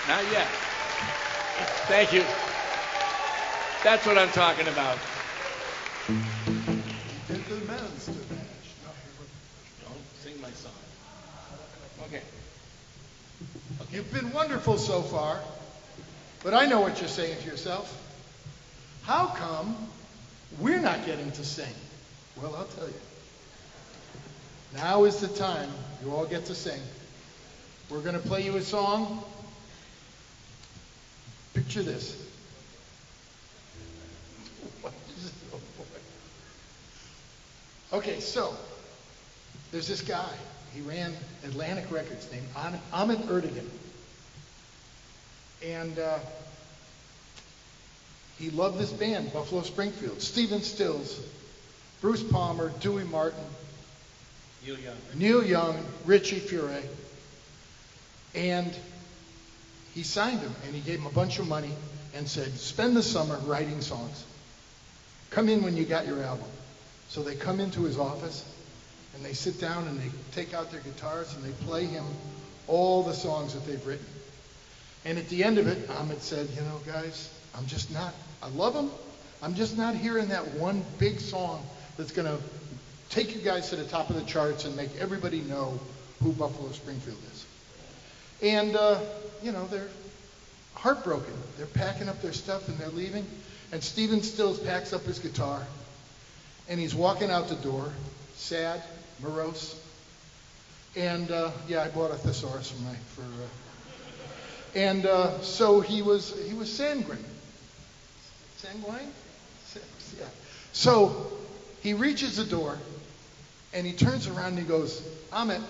Not yet. Thank you. That's what I'm talking about. Don't sing my song. Okay. You've been wonderful so far, but I know what you're saying to yourself. How come we're not getting to sing? Well, I'll tell you. Now is the time you all get to sing. We're going to play you a song. Picture this. What is it? Oh, boy. Okay, so there's this guy. He ran Atlantic Records named Ahmet Ertegun. And he loved this band, Buffalo Springfield. Stephen Stills, Bruce Palmer, Dewey Martin, Neil Young, Richie Furay. And he signed him, and he gave him a bunch of money and said, spend the summer writing songs. Come in when you got your album. So they come into his office, and they sit down, and they take out their guitars, and they play him all the songs that they've written. And at the end of it, Ahmet said, you know, guys, I love them. I'm just not hearing that one big song that's going to take you guys to the top of the charts and make everybody know who Buffalo Springfield is. And, you know, they're heartbroken. They're packing up their stuff and they're leaving. And Stephen Stills packs up his guitar and he's walking out the door, sad, morose. And, yeah, I bought a thesaurus so he was sanguine. Sanguine? Yeah. So he reaches the door and he turns around and he goes, Ahmet,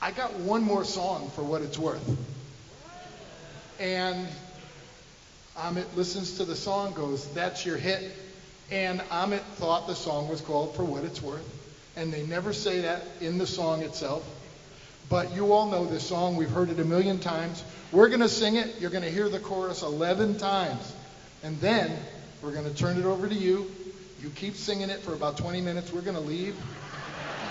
I got one more song for what it's worth. And Amit listens to the song, goes, that's your hit. And Amit thought the song was called For What It's Worth. And they never say that in the song itself. But you all know this song. We've heard it a million times. We're going to sing it. You're going to hear the chorus 11 times. And then we're going to turn it over to you. You keep singing it for about 20 minutes. We're going to leave.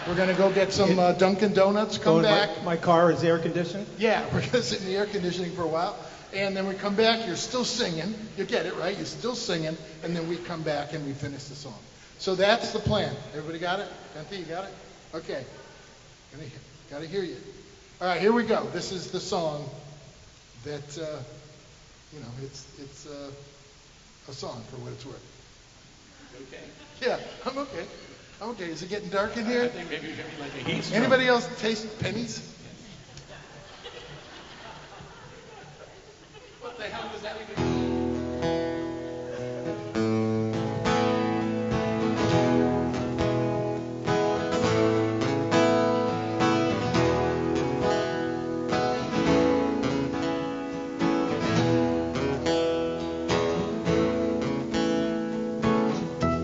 We're going to go get some Dunkin' Donuts. Come back. My car is air conditioned? Yeah, we're going to sit in the air conditioning for a while. And then we come back. You're still singing. You get it, right? You're still singing. And then we come back and we finish the song. So that's the plan. Everybody got it? Bente, you got it? Okay. Got to hear you. All right, here we go. This is the song that, it's a song for what it's worth. Okay. Yeah, I'm okay. I'm okay. Is it getting dark in here? I think maybe you're going to be like a heat stroke. Anybody else taste pennies? What the hell does that even mean?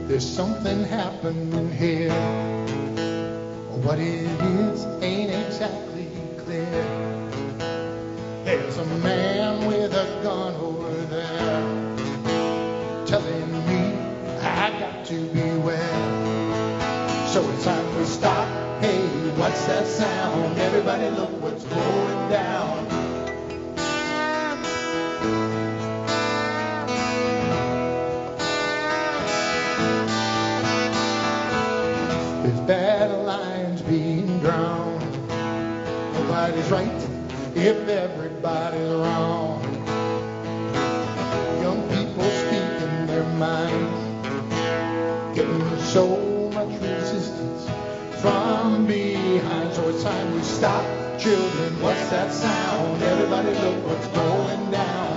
There's something happening here. What it is ain't exactly clear. There's a man with a gun over there telling me I got to beware. So it's time we stop. Hey, what's that sound? Everybody look what's going down. Battle lines being drawn. Nobody's right if everybody's wrong. Young people speaking their minds, getting so much resistance from behind. So it's time we stop. Children, what's that sound? Everybody look what's going down.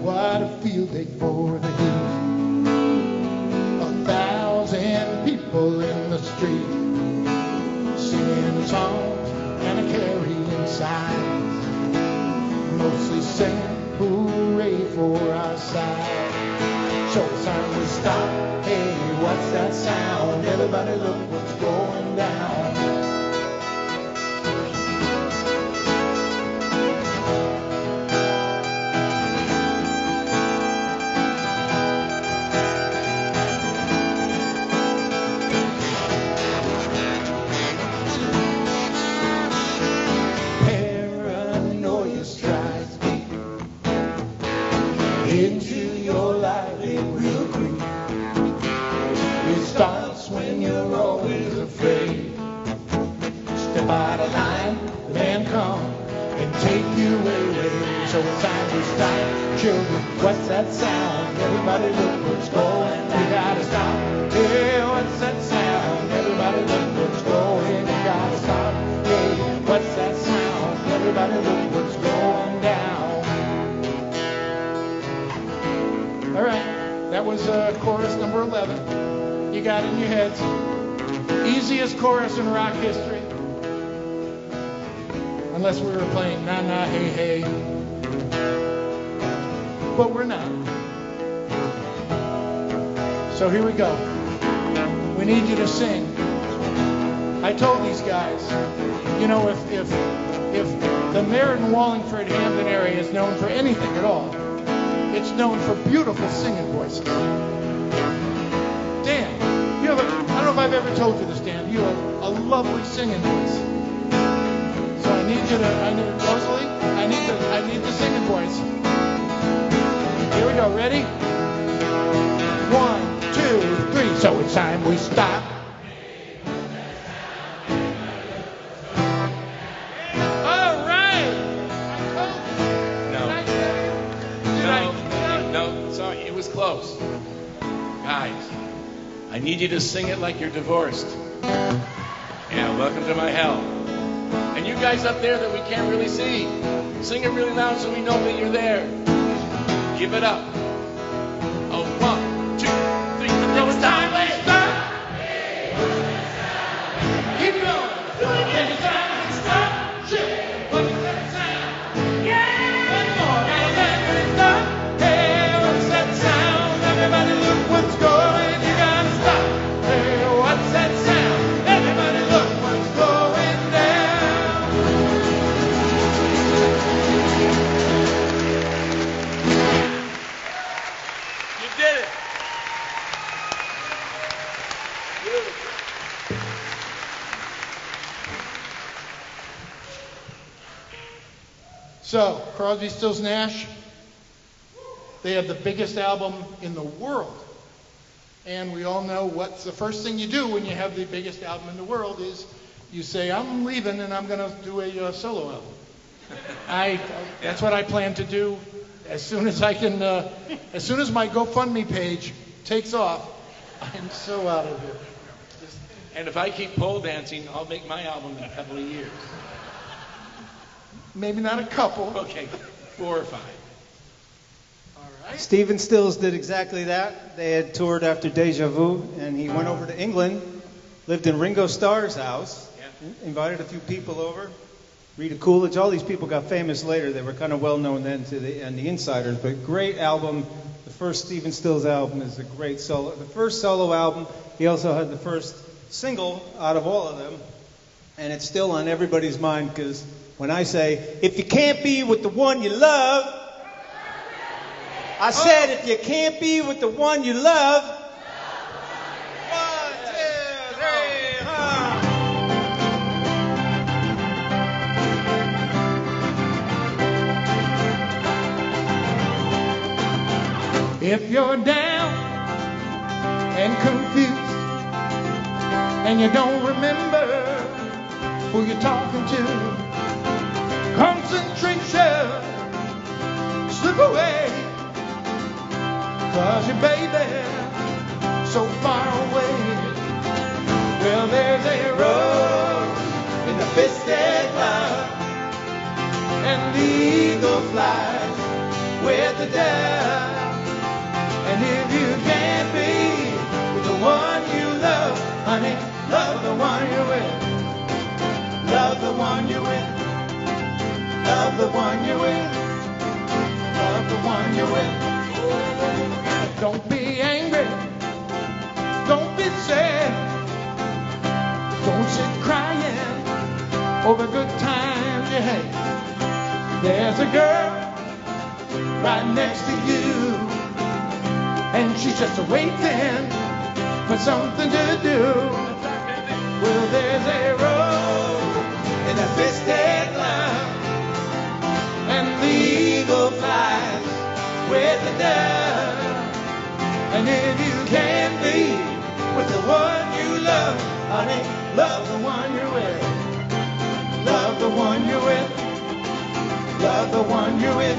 What a field day for the heat. 1,000 people in the street, singing songs and carrying signs, mostly saying hooray for our side. So it's time we stop. Hey, what's that sound? Everybody look what's going down. Into your life it will creep. It starts when you're always afraid. Step out of line, the man come and take you away. So it's time to stop. Children, what's that sound? Everybody look what's going. We gotta stop. Hey, what's that sound? Everybody look what's going. We gotta stop. Hey, what's that sound? Everybody look what's going down. All right, that was chorus number 11. You got it in your heads. Easiest chorus in rock history. Unless we were playing Na Na Hey Hey. But we're not. So here we go. We need you to sing. I told these guys, you know, if the Meriden, Wallingford, Hampton area is known for anything at all, it's known for beautiful singing voices. Dan, you have I don't know if I've ever told you this, Dan. You have a lovely singing voice. So I need Rosalie, I need the singing voice. Here we go, ready? 1, 2, 3. So it's time we stop. Close. Guys, I need you to sing it like you're divorced. Yeah, welcome to my hell. And you guys up there that we can't really see, sing it really loud so we know that you're there. Give it up. Oh, 1, 2, 3. There was time last stop. Keep going. There's a time to stop. Shit. What's that sound? Yeah. One more. Now let me stop. Hey, what's that sound? Everybody look what's going. You gotta stop. Hey, what's that sound? Everybody look what's going down. You did it. Beautiful. So, Crosby, Stills, Nash, they have the biggest album in the world. And we all know what's the first thing you do when you have the biggest album in the world is you say, I'm leaving and I'm going to do a solo album. That's what I plan to do as soon as I can, as soon as my GoFundMe page takes off, I'm so out of here. And if I keep pole dancing, I'll make my album in a couple of years. Maybe not a couple. Okay, 4 or 5. All right. Stephen Stills did exactly that. They had toured after Deja Vu, and he went over to England, lived in Ringo Starr's house, invited a few people over. Rita Coolidge, all these people got famous later. They were kind of well known then to the insiders, but great album. The first Stephen Stills album is a great solo. The first solo album, he also had the first single out of all of them, and it's still on everybody's mind because when I say, if you can't be with the one you love, I said, if you can't be with the one you love, 1, 2, 3, If you're down and confused and you don't remember who you're talking to, concentration, slip away, 'cause your baby so far away. Well, there's a rose in the fisted cloud, and the eagle flies with the dove. And if you can't be with the one you love, honey, love the one you're with. Love the one you're with. Love the one you're with. Love the one you're with. Don't be angry. Don't be sad. Don't sit crying over good times you had. There's a girl right next to you, and she's just waiting for something to do. Well, there's a rose in a fisted cloud, and the eagle flies with the dove. And if you can't be with the one you love, honey, love the one you're with. Love the one you're with. Love the one you're with.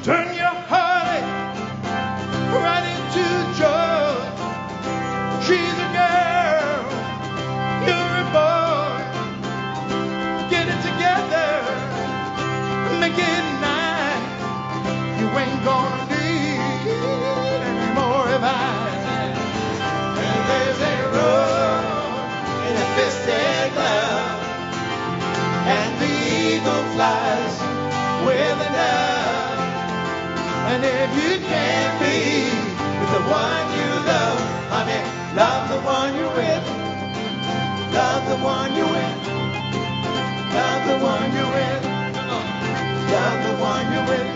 Turn your heartache right into joy. She's a girl, you're a boy. Get it together, make it nice. You ain't gonna need any more advice. And there's a rose in a fisted cloud, and the eagle flies with a dove. And if you can't be with the one you love, honey, love the one you're with. Love the one you're with. Love the one you're with. Love the one you're with.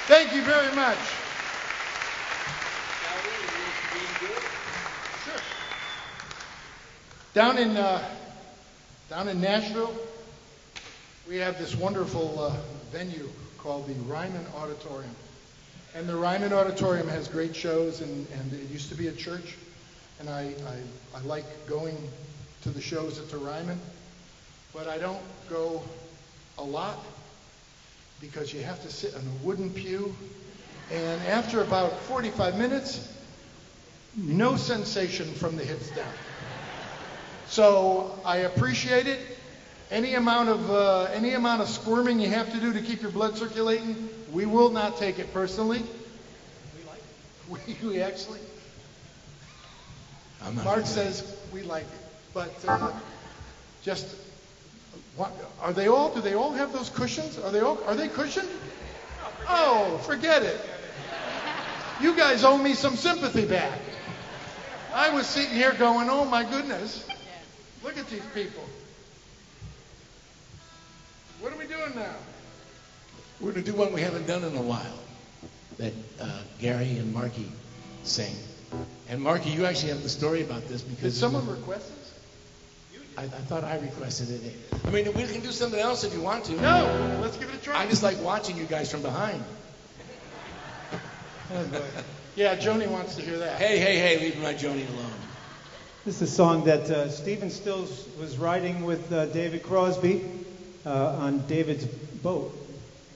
Thank you very much. Sure. Down in Nashville, we have this wonderful venue called the Ryman Auditorium. And the Ryman Auditorium has great shows, and it used to be a church. And I like going to the shows at the Ryman, but I don't go a lot because you have to sit in a wooden pew. And after about 45 minutes, no sensation from the hips down. So I appreciate it. Any amount of squirming you have to do to keep your blood circulating, we will not take it personally. We like it. We actually. Mark says we like it, but just what, are they all? Do they all have those cushions? Are they cushioned? Oh, forget it. You guys owe me some sympathy back. I was sitting here going, oh my goodness, look at these people. What are we doing now? We're going to do one we haven't done in a while, that Gary and Marky sing. And Marky, you actually have the story about this because... Did someone request this? I thought I requested it. I mean, we can do something else if you want to. No, let's give it a try. I just like watching you guys from behind. Yeah, Joni wants to hear that. Hey, leave my Joni alone. This is a song that Stephen Stills was writing with David Crosby on David's boat,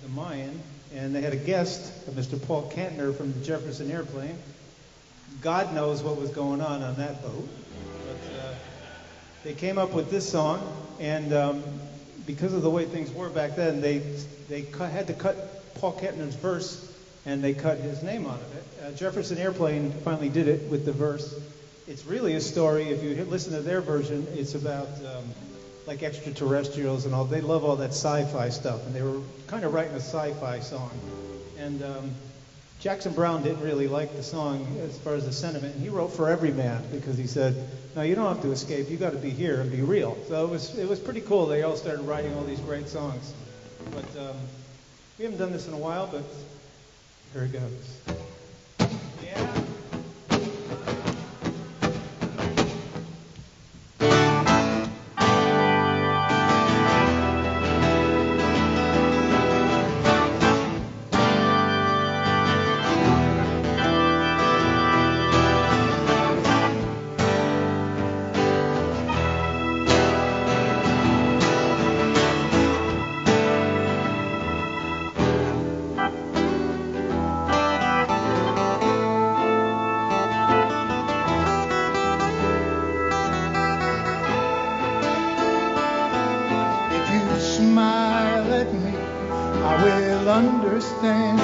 the Mayan, and they had a guest, Mr. Paul Kantner from the Jefferson Airplane. God knows what was going on that boat. But they came up with this song, and because of the way things were back then, they had to cut Paul Kantner's verse, and they cut his name out of it. Jefferson Airplane finally did it with the verse. It's really a story. If you listen to their version, it's about like extraterrestrials and all. They love all that sci-fi stuff, and they were kind of writing a sci-fi song. And Jackson Browne didn't really like the song as far as the sentiment, and he wrote For Every Man because he said, no, you don't have to escape. You got to be here and be real. So it was pretty cool. They all started writing all these great songs. But we haven't done this in a while, but here it goes. Yeah. Understand,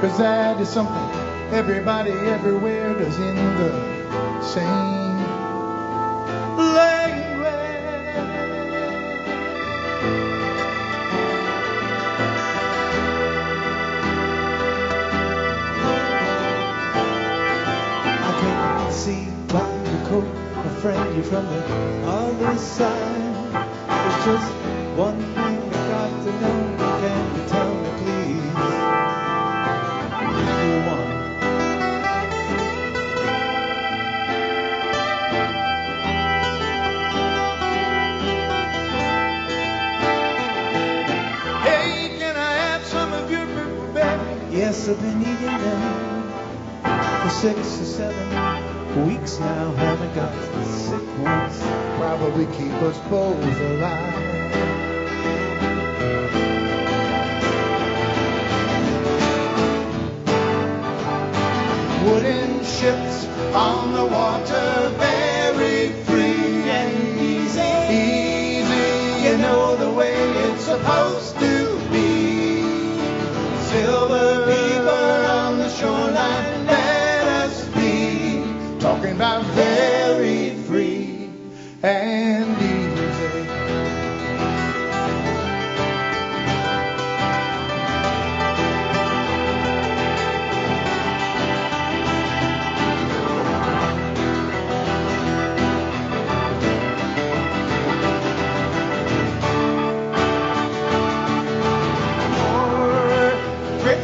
'cause that is something everybody everywhere does in the same language. I can't see by your coat, my friend, you're from the other side. There's just one thing I got to know. Can you tell me, please? Hey, can I have some of your blueberries? Yes, I've been eating them for 6 or 7 weeks now. Haven't got sick ones. Probably keep us both alive. Wooden ships on the water, very free and easy. Easy, you know the way it's supposed to be. Silver people on the shoreline, let us be. Talking about very free and easy.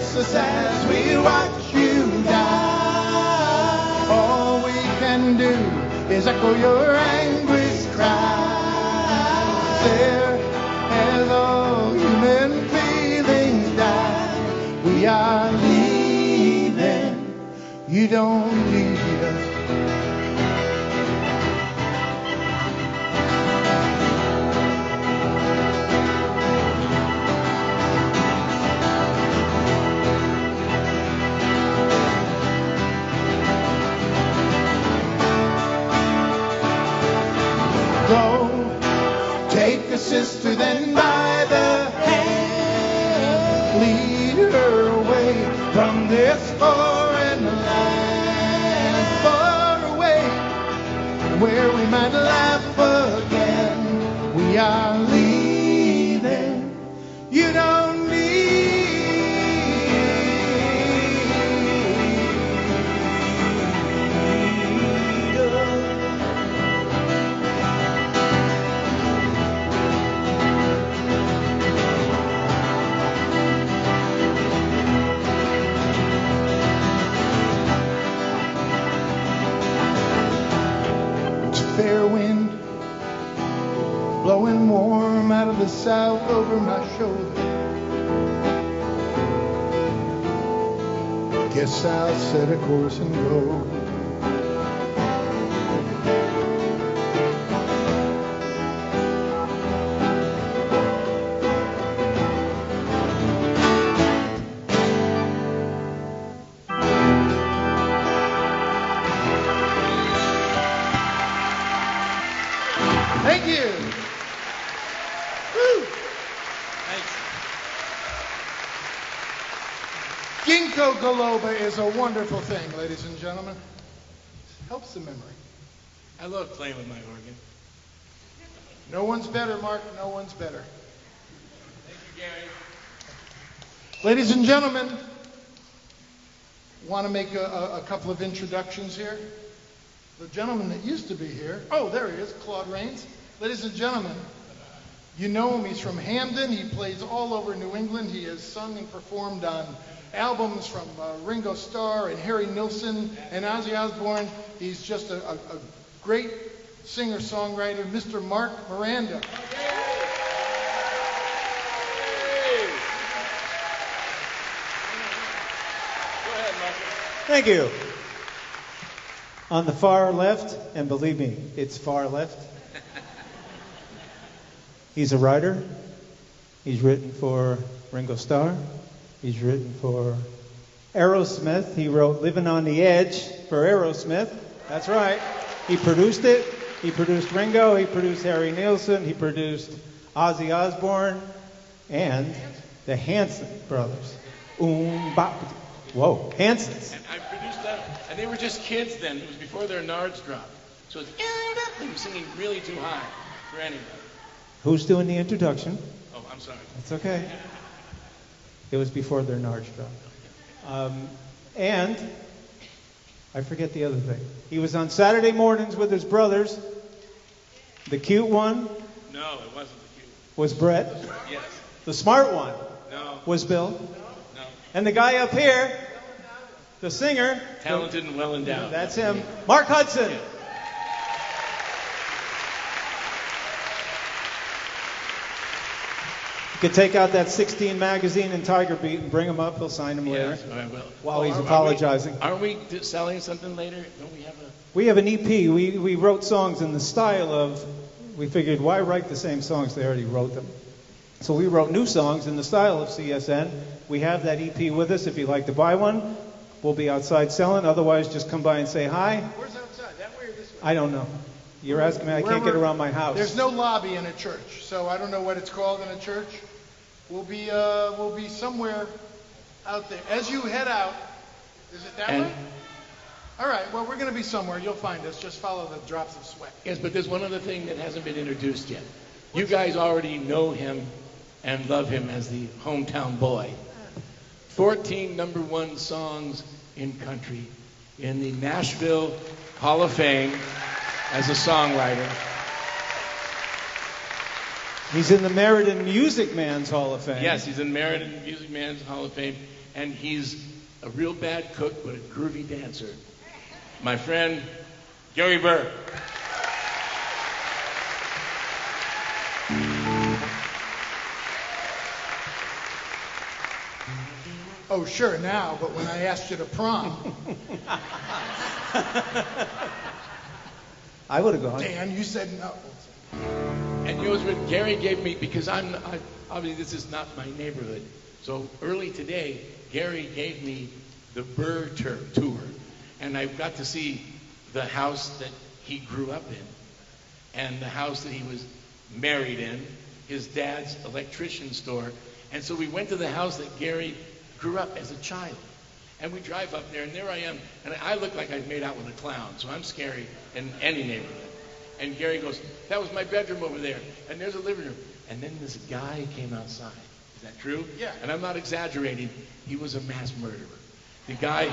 kiss us as we watch you die. All we can do is echo your anguish cries. There, as all human feelings die, we are leaving. You don't need us. Go, take a sister then by the hand, lead her away from this foreign land, far away where we might laugh again. We are leaving. You don't fair wind blowing warm out of the south over my shoulder. Guess I'll set a course and go. Thank you. Woo. Thanks. Ginkgo biloba is a wonderful thing, ladies and gentlemen. Helps the memory. I love playing with my organ. No one's better, Mark. No one's better. Thank you, Gary. Ladies and gentlemen, want to make a couple of introductions here. The gentleman that used to be here, oh, there he is, Claude Rains. Ladies and gentlemen, you know him. He's from Hamden. He plays all over New England. He has sung and performed on albums from Ringo Starr and Harry Nilsson and Ozzy Osbourne. He's just a great singer-songwriter, Mr. Mark Miranda. Thank you. On the far left, and believe me, it's far left, he's a writer. He's written for Ringo Starr. He's written for Aerosmith. He wrote Living on the Edge for Aerosmith. That's right. He produced it. He produced Ringo. He produced Harry Nilsson. He produced Ozzy Osbourne and the Hanson brothers. Whoa, Hansons. And I produced that, and they were just kids then. It was before their nards dropped. So it's, they were singing really too high for anybody. Who's doing the introduction? Oh, I'm sorry. It's okay. It was before their nards dropped. And I forget the other thing. He was on Saturday mornings with his brothers. The cute one No, it wasn't the cute. was Brett. Yes. The smart one No. was Bill. No. And the guy up here, the singer, Talented and well endowed. that's him, Mark Hudson. You could take out that 16 magazine and Tiger Beat and bring him up. He'll sign him later Yes, I will. while he's Are apologizing. Aren't we selling something later? Don't we have a... We have an EP. We wrote songs in the style of, we figured, why write the same songs? They already wrote them. So we wrote new songs in the style of CSN. We have that EP with us. If you'd like to buy one, we'll be outside selling. Otherwise, just come by and say hi. Where's outside? That way or this way? I don't know. You're asking me. I can't get around my house. There's no lobby in a church, so I don't know what it's called in a church. We'll be somewhere out there. As you head out, is it that way? All right. Well, we're going to be somewhere. You'll find us. Just follow the drops of sweat. Yes, but there's one other thing that hasn't been introduced yet. You guys already know him and love him as the hometown boy. 14 number one songs in country in the Nashville Hall of Fame as a songwriter. He's in the Meriden Music Man's Hall of Fame. Yes, he's in Meriden Music Man's Hall of Fame. and he's a real bad cook but a groovy dancer. My friend, Gary Burr. Oh, sure, now, but when I asked you to prom, I would have gone. Dan, you said no. And you know what Gary gave me, because obviously this is not my neighborhood. So early today, Gary gave me the Burr tour. And I got to see the house that he grew up in and the house that he was married in, his dad's electrician store. And so we went to the house that Gary grew up as a child. And we drive up there, and there I am, and I look like I've made out with a clown, so I'm scary in any neighborhood. And Gary goes, that was my bedroom over there, and there's a living room. And then this guy came outside. Is that true? Yeah. And I'm not exaggerating. He was a mass murderer. The guy,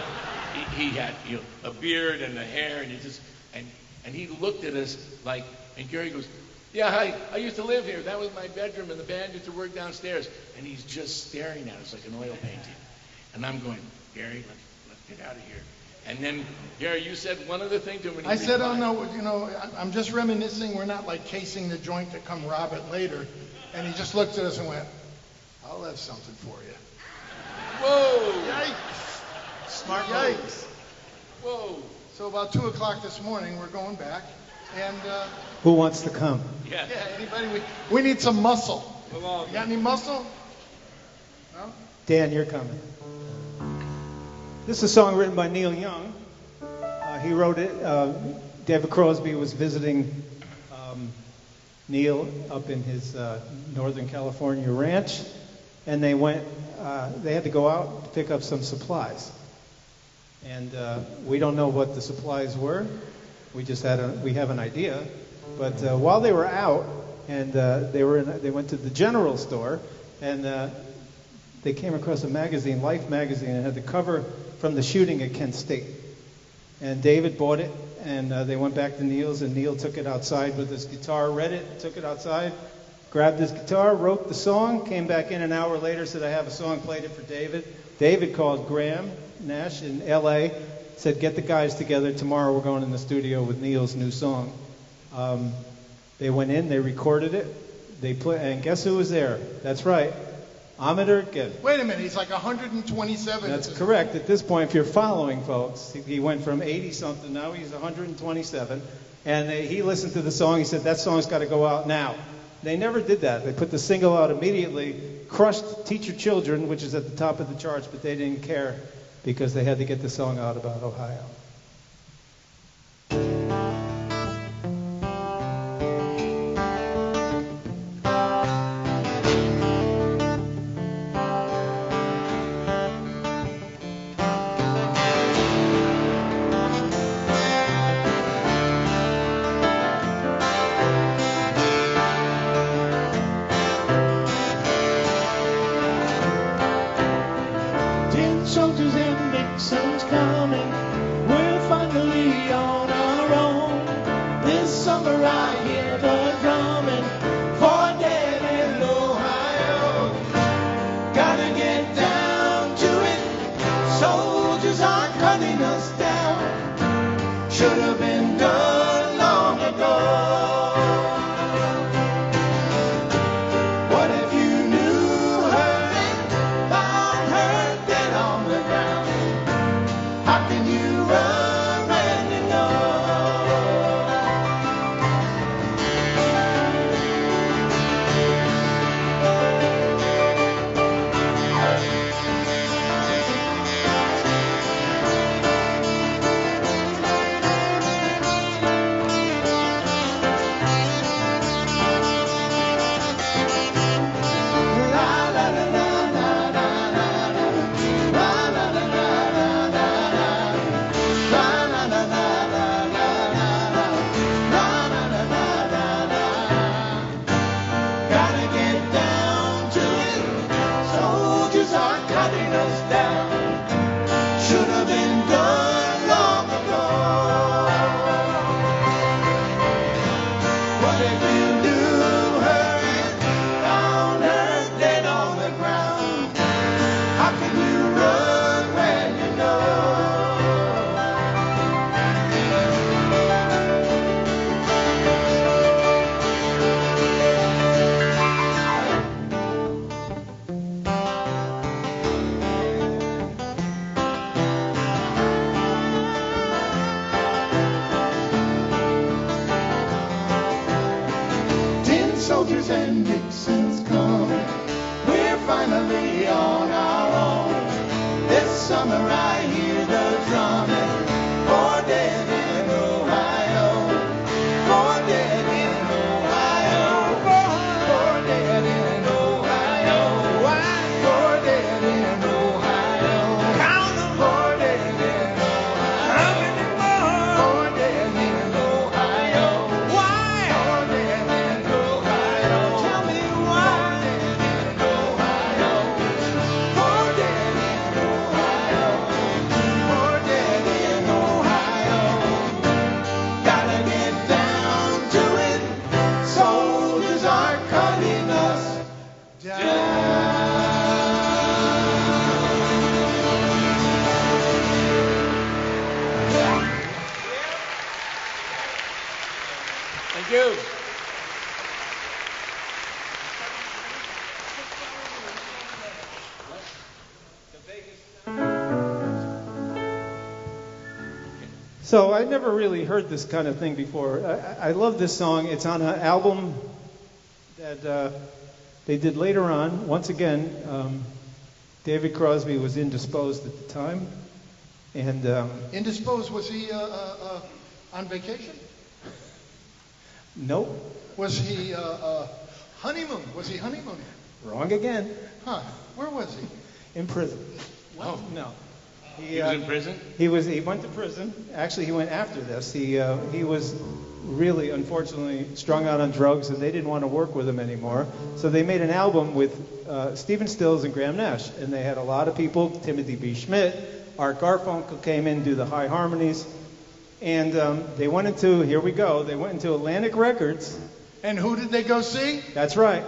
he had a beard and a hair, and he looked at us like, and Gary goes, yeah, I used to live here. That was my bedroom, and the band used to work downstairs. And he's just staring at us like an oil painting. And I'm going, Gary, let's get out of here. And then, Gary, you said one other thing to him. When he I said, replied. oh no, I'm just reminiscing. We're not like casing the joint to come rob it later. And he just looked at us and went, I'll have something for you. Whoa! Yikes! Smart Yikes! moves. Whoa! So about 2 o'clock this morning, we're going back, and Who wants to come? Yeah. anybody? We need some muscle. Come on. You got any muscle? No? Dan, you're coming. This is a song written by Neil Young. He wrote it. David Crosby was visiting Neil up in his Northern California ranch, and they went. They had to go out to pick up some supplies, and we don't know what the supplies were. We just we have an idea. But while they were out, and they went to the general store, and they came across a magazine, Life magazine, and had the cover from the shooting at Kent State. And David bought it, and they went back to Neil's, and Neil took it outside with his guitar, read it, took it outside, grabbed his guitar, wrote the song, came back in an hour later, said, I have a song, played it for David. David called Graham Nash in L.A., said, get the guys together. Tomorrow we're going in the studio with Neil's new song. They went in, they recorded it, they put, and guess who was there? That's right, Ahmet Ertegun. Wait a minute, he's like 127. That's correct. At this point, if you're following, folks, he went from 80-something, now he's 127. And he listened to the song, he said, that song's got to go out now. They never did that. They put the single out immediately, crushed Teach Your Children, which is at the top of the charts, but they didn't care because they had to get the song out about Ohio. Soldiers and Vixens coming, we're finally on our own. This summer I hear the drumming for dead in Ohio. Gotta get down to it, soldiers are cutting us down. Should have been done long ago. What if you knew her and found her dead on the ground? How can you run when you know? La la la la la la la la. La la la la la la la. La la la la la la la. La la la la la la. Gotta get down to it. Soldiers are cutting us down. Should have been done long ago. What if you knew her and found her dead on the ground? How can you run Sugar's and Dixon's come. We're finally on our own. This summer I hear the drumming. For dead in Ohio. For dead in Ohio. For dead in Ohio. Why? For dead in Ohio. Count them. For dead in Ohio. How many more? For dead in Ohio. Why? For dead in Ohio. Tell me why. For dead in Ohio. For dead in Ohio. For dead in Ohio. Gotta get down to it. Soldiers are cutting us down. Thank you. So I never really heard this kind of thing before. I love this song. It's on an album that they did later on. Once again, David Crosby was indisposed at the time. And Indisposed, was he on vacation? nope, Was he honeymoon? Was he honeymooning? wrong again. Huh, where was he? In prison. Oh, No. he was in prison? He went to prison. Actually, he went after this. He was really, unfortunately, strung out on drugs, and they didn't want to work with him anymore. So they made an album with Stephen Stills and Graham Nash, and they had a lot of people. Timothy B. Schmidt, Art Garfunkel came in, do the high harmonies, and they went into, here we go, they went into Atlantic Records. And who did they go see? That's right,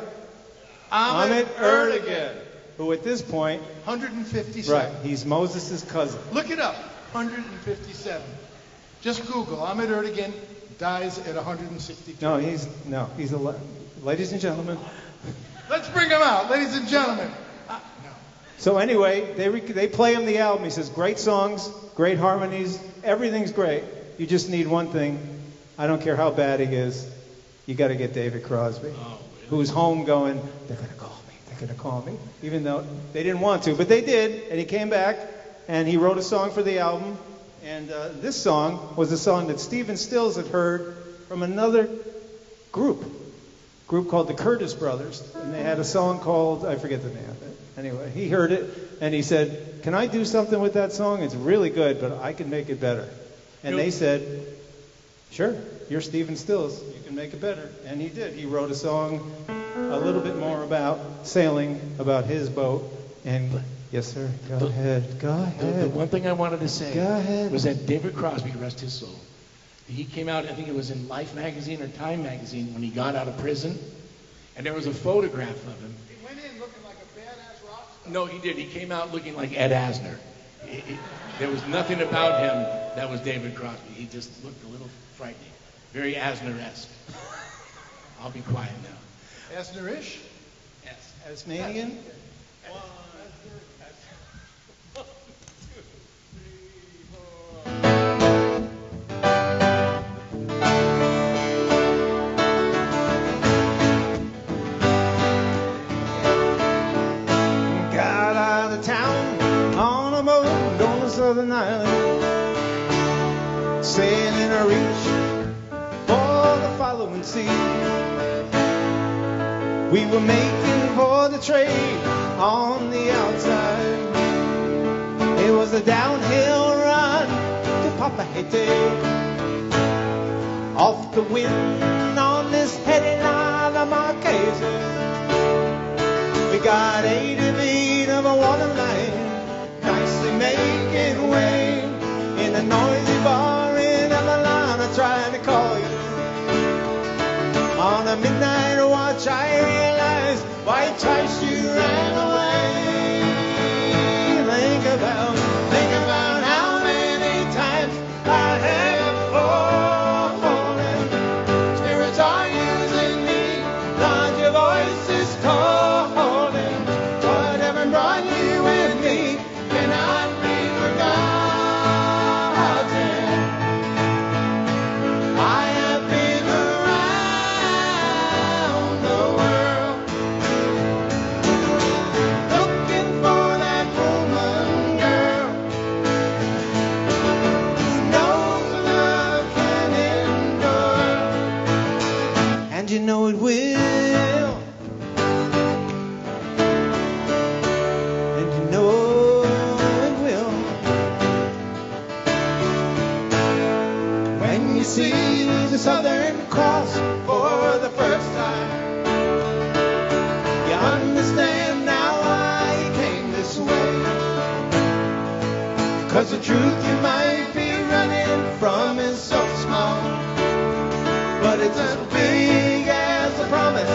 Ahmet Ahmet Ertegun, who at this point, 157. right, he's Moses' cousin. Look it up. 157. Just Google. Ahmet Ertegun dies at 162. No, he's ladies and gentlemen. Let's bring him out, ladies and gentlemen. So anyway, they play him the album. He says, great songs, great harmonies, everything's great. You just need one thing. I don't care how bad he is. You got to get David Crosby, who's home going, they're going to call me, they're going to call me. Even though they didn't want to, but they did. And he came back, and he wrote a song for the album. And this song was a song that Stephen Stills had heard from another group called the Curtis Brothers. And they had a song called, I forget the name of it. Anyway, he heard it, and he said, can I do something with that song? It's really good, but I can make it better. And they said, sure, you're Stephen Stills. You can make it better. And he did. He wrote a song a little bit more about sailing, about his boat. And yes, sir, go ahead. The one thing I wanted to say Go ahead. was that David Crosby, rest his soul, he came out, I think it was in Life magazine or Time magazine, when he got out of prison, and there was a photograph of him. He went in looking like a badass rock star. No, he did. He came out looking like Ed Asner. There was nothing about him that was David Crosby. He just looked a little frightening. Very Asner-esque. I'll be quiet now. Asner-ish? Yes. Tasmanian? Got out of town on a boat going to Southern Island, sailing a reach for the following sea. We were making for the trade on the outside. It was a downhill run to Papahete. Off the wind on this heading line of Marquesas. We got 80 feet of a water line, nicely making way. In a noisy bar in Avalon, I tried to call you. On a midnight watch, I realized why twice you ran away. Think about how many times I have fallen. Spirits are using me, Lord, your voice is calling. Whatever brought you with me cannot be forgotten. I have been around the world. 'Cause the truth you might be running from is so small, but it's as big as the promise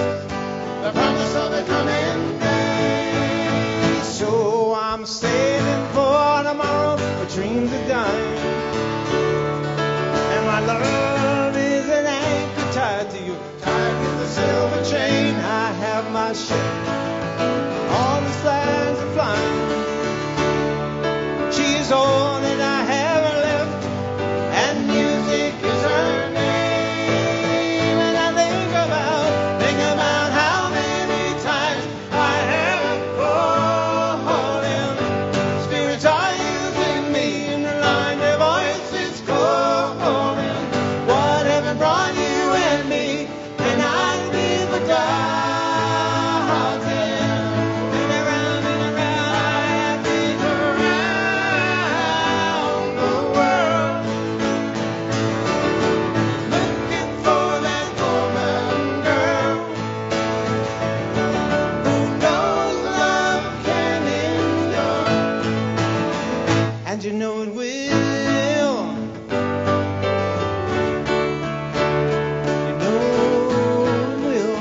of the coming day. So I'm saving for tomorrow, for dreams of dying, and my love is an anchor tied to you, tied with a silver chain. I have my ship, all the flags are flying. She's all that I have left, and music is her name. And I think about how many times I have fallen. Spirits are using me, and the line their voices calling. What heaven brought you and me, and I'd be forgotten. And you know it will. You know it will.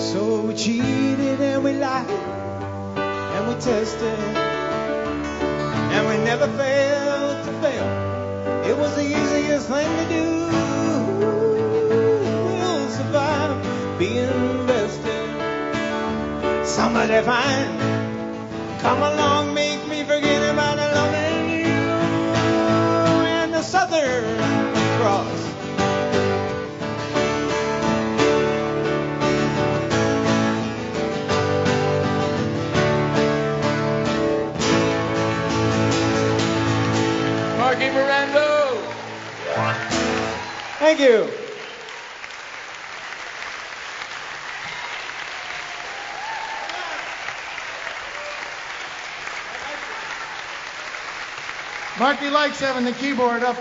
So we cheated and we lied and we tested and we never failed to fail. It was the easiest thing to do. We'll survive being bested. Somebody fine, come along, make me forget about loving you and the Southern Cross. Marky Mirando. Thank you. Marky likes having the keyboard up.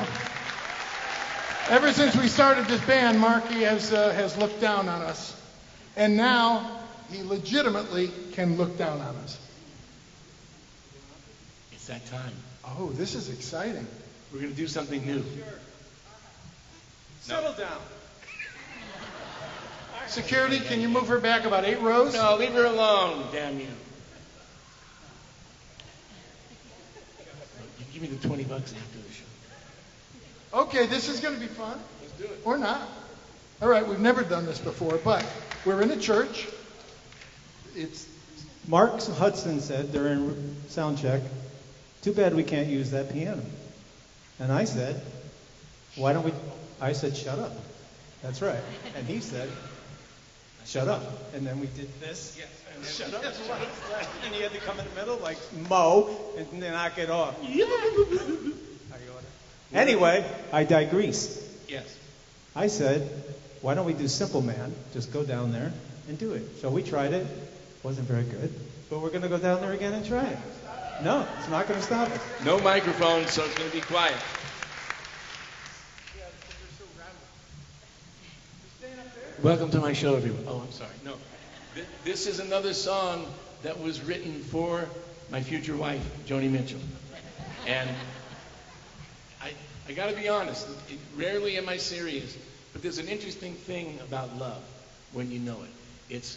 Ever since we started this band, Marky has looked down on us. And now he legitimately can look down on us. It's that time. Oh, this is exciting. We're going to do something new. Settle down. Security, can you move her back about 8 rows? No, leave her alone, damn you. You give me the $20 after the show. Okay, this is going to be fun. Let's do it. Or not. All right, we've never done this before, but we're in a church. It's Mark Hudson said during sound check, too bad we can't use that piano. And I said, why don't we? I said, shut up. That's right. And he said, shut up. And then we did this. Yes. And then shut up. And he had to come in the middle like Mo and then knock it off. Anyway, I digress. Yes. I said, why don't we do Simple Man? Just go down there and do it. So we tried it. Wasn't very good. But we're going to go down there again and try it. No, it's not going to stop us. No microphone, so it's going to be quiet. Welcome to my show, everyone. Oh, I'm sorry. No. This is another song that was written for my future wife, Joni Mitchell. And I got to be honest, rarely am I serious, but there's an interesting thing about love when you know it.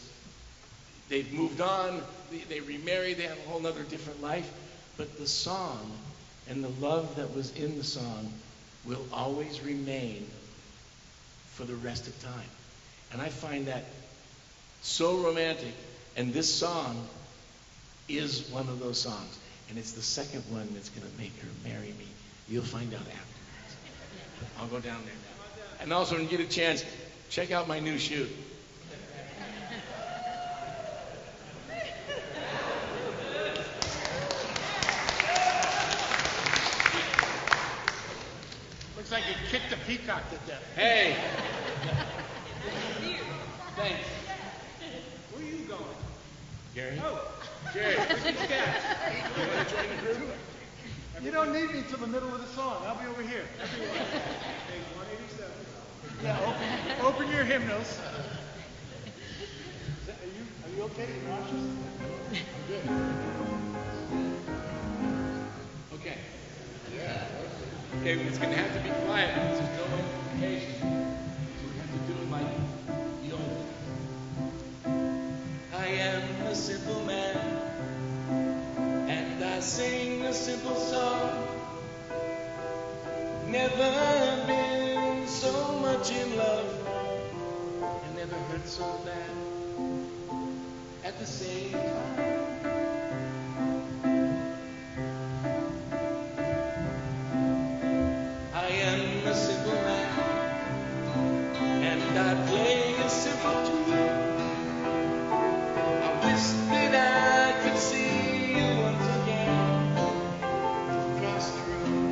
They've moved on, they remarried, they have a whole other different life, but the song and the love that was in the song will always remain for the rest of time. And I find that so romantic, and this song is one of those songs. And it's the second one that's going to make her marry me. You'll find out afterwards. I'll go down there now. And also, when you get a chance, check out my new shoe. looks like you kicked a peacock to death. Hey, Gary. Oh, Gary. look at these guys. You want to join the group? You don't need me till the middle of the song. I'll be over here. Page 187. Yeah, open your hymnals. Are you okay? You nauseous? Good. Okay. Yeah. Okay, it's going to have to be quiet. There's no implication. So we have to do it like yoga. I am a simple man, and I sing a simple song. Never been so much in love, and never hurt so bad at the same time. I am a simple man, and I play a simple tune. I wish that I could see you once again, across the room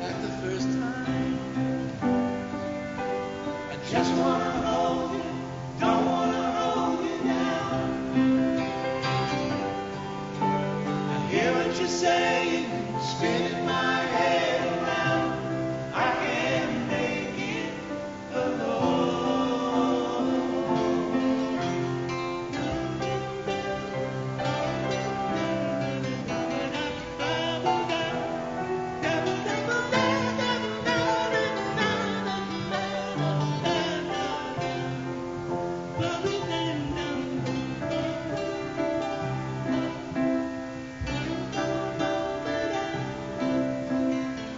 like the first time. I just wanna hold you, don't wanna hold you down. I hear what you're saying, spinning my head around. I can't make it alone.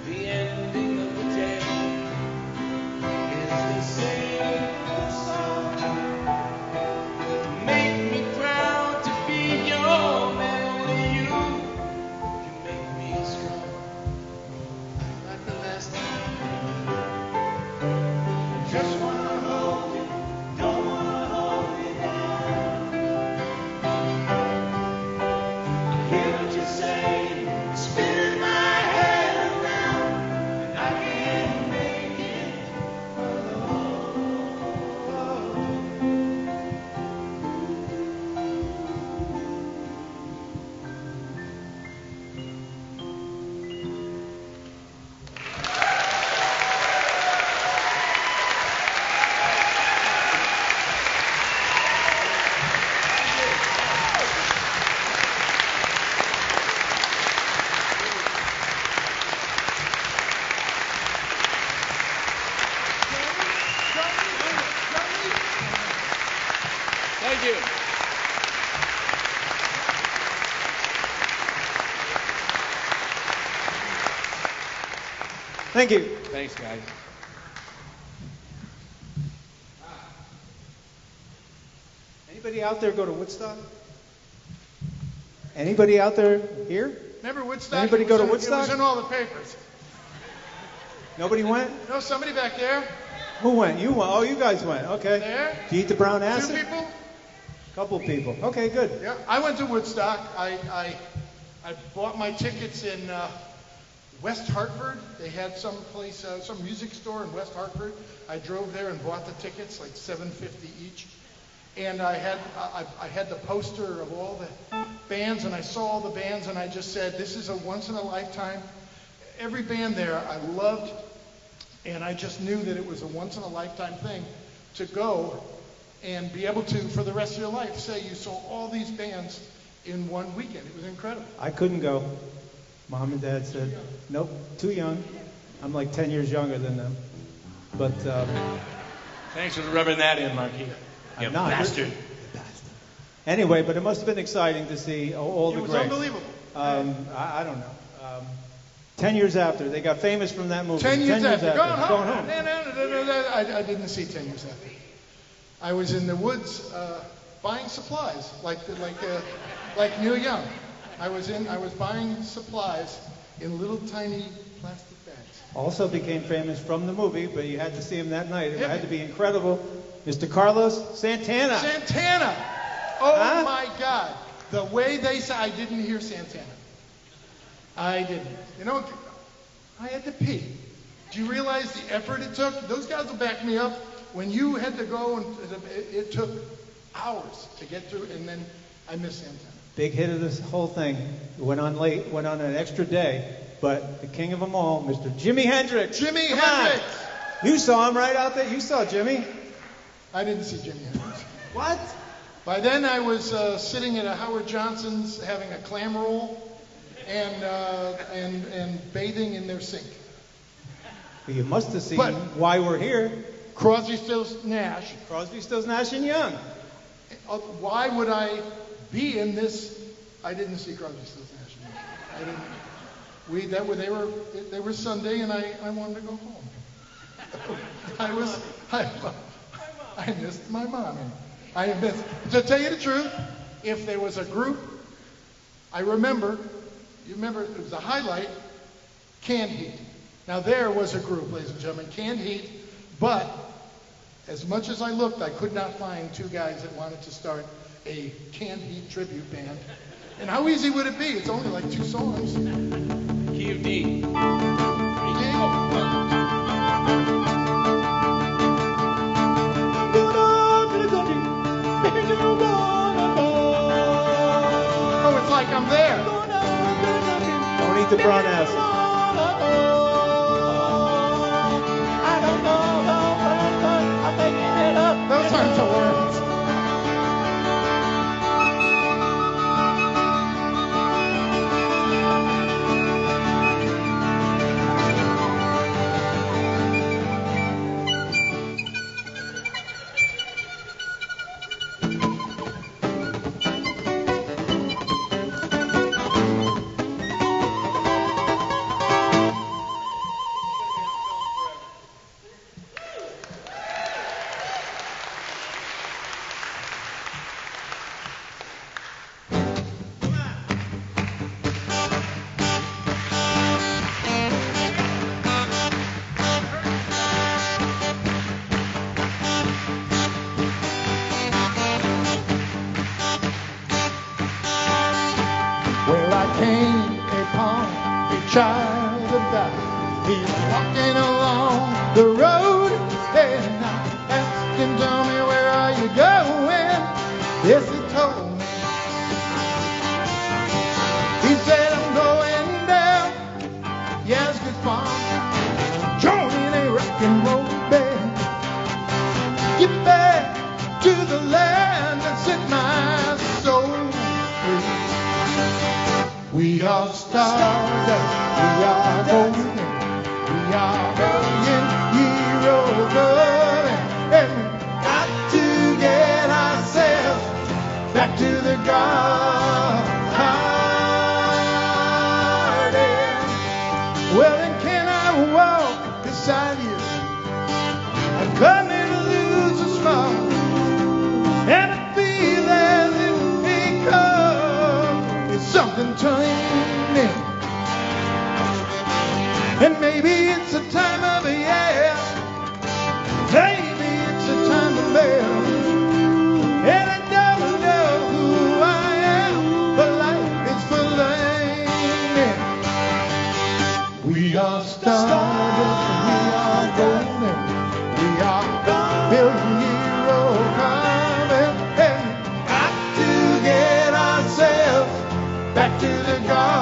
The ending of the tale is the same song. Make me proud to be your man. You can make me strong like the last time. I just wanna hold you, don't wanna hold you down. I hear what you're saying, spinning my head around, and I can't make it alone. Thank you. Thank you. Thanks, guys. Anybody out there go to Woodstock? Anybody out there here? Remember Woodstock? Anybody It go to was in- Woodstock? It was in all the papers. Nobody went? No, somebody back there. Who went? You went. Oh, you guys went. Okay. There. Did you eat the brown Two acid? people. Couple people. Okay, good. Yeah, I went to Woodstock. I bought my tickets in West Hartford. They had some place, some music store in West Hartford. I drove there and bought the tickets, like $7.50 each. And I had the poster of all the bands, and I saw all the bands, and I just said, this is a once in a lifetime. Every band there I loved, and I just knew that it was a once in a lifetime thing to go and be able to, for the rest of your life, say you saw all these bands in one weekend. It was incredible. I couldn't go. Mom and Dad said, nope, too young. I'm like 10 years younger than them. But Thanks for rubbing that in, Marky. You I'm not. bastard. Anyway, but it must have been exciting to see all the It was greats. unbelievable. I don't know. 10 years after, they got famous from that movie. 10 years after. Going home. Going home. No, I didn't see 10 years after. I was in the woods buying supplies, like Neil Young. I was buying supplies in little tiny plastic bags. Also became famous from the movie, but you had to see him that night. It had to be incredible. Mr. Carlos Santana. Santana! Oh Huh? my God. The way they said, I didn't hear Santana. I didn't. You know, I had to pee. Do you realize the effort it took? Those guys will back me up. When you had to go, and it took hours to get through, and then I miss Santana. Big hit of this whole thing. It went on late, went on an extra day. But the king of them all, Mr. Jimi Hendrix. Jimi Come Hendrix! on. You saw him right out there. You saw Jimmy. I didn't see Jimi Hendrix. What? By then I was sitting at a Howard Johnson's having a clam roll and bathing in their sink. Well, you must have seen But- Why We're Here. Crosby, Stills, Nash. Crosby, Stills, Nash and Young. Why would I be in this? I didn't see Crosby, Stills, Nash. I didn't. They were Sunday, and I wanted to go home. I missed my mommy. To tell you the truth, if there was a group, you remember, it was a highlight, Canned Heat. Now there was a group, ladies and gentlemen, Canned Heat, but as much as I looked, I could not find two guys that wanted to start a Canned Heat tribute band. And how easy would it be? It's only like 2 songs. Key of D. Oh, it's like I'm there. Don't eat the brown ass. Those aren't the words. Well, I came upon a child of God. He's walking along the road, and I asked him, tell me, where are you going? Yes, he told me. He said, I'm going down Yazgo's farm, joining a rock and roll band. Get back to the land and set my soul free. We are stardust, we are golden, we are brilliant heroes coming, and we've got to get ourselves back to the garden. Well, then can I walk beside you? I've come here to lose a smile, and I feel as if because it's something tiny. And maybe it's a time of the year, maybe it's a time to live. And I don't know who I am, but life is full of me. We are stardust, we are golden, we are billion heroes coming, and got to get ourselves back to the garden.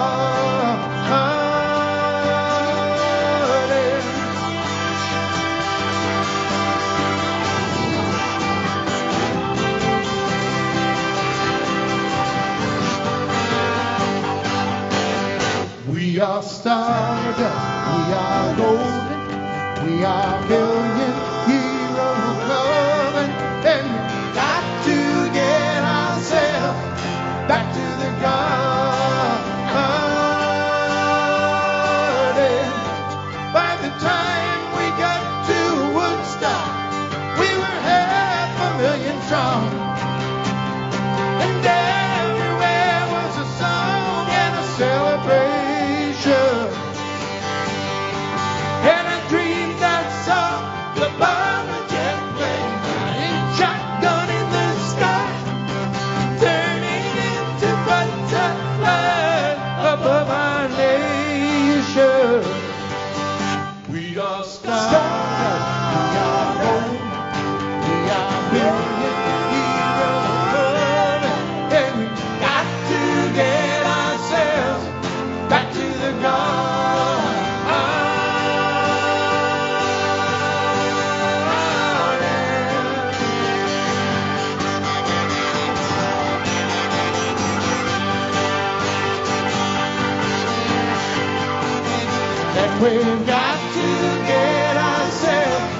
We are stardust, we are golden, we are billion heroes coming, and we've got to get ourselves back to the garden. By the time we got to Woodstock, we were 500,000 strong, and everywhere was a song and a celebration. And I dreamed that We've got to get ourselves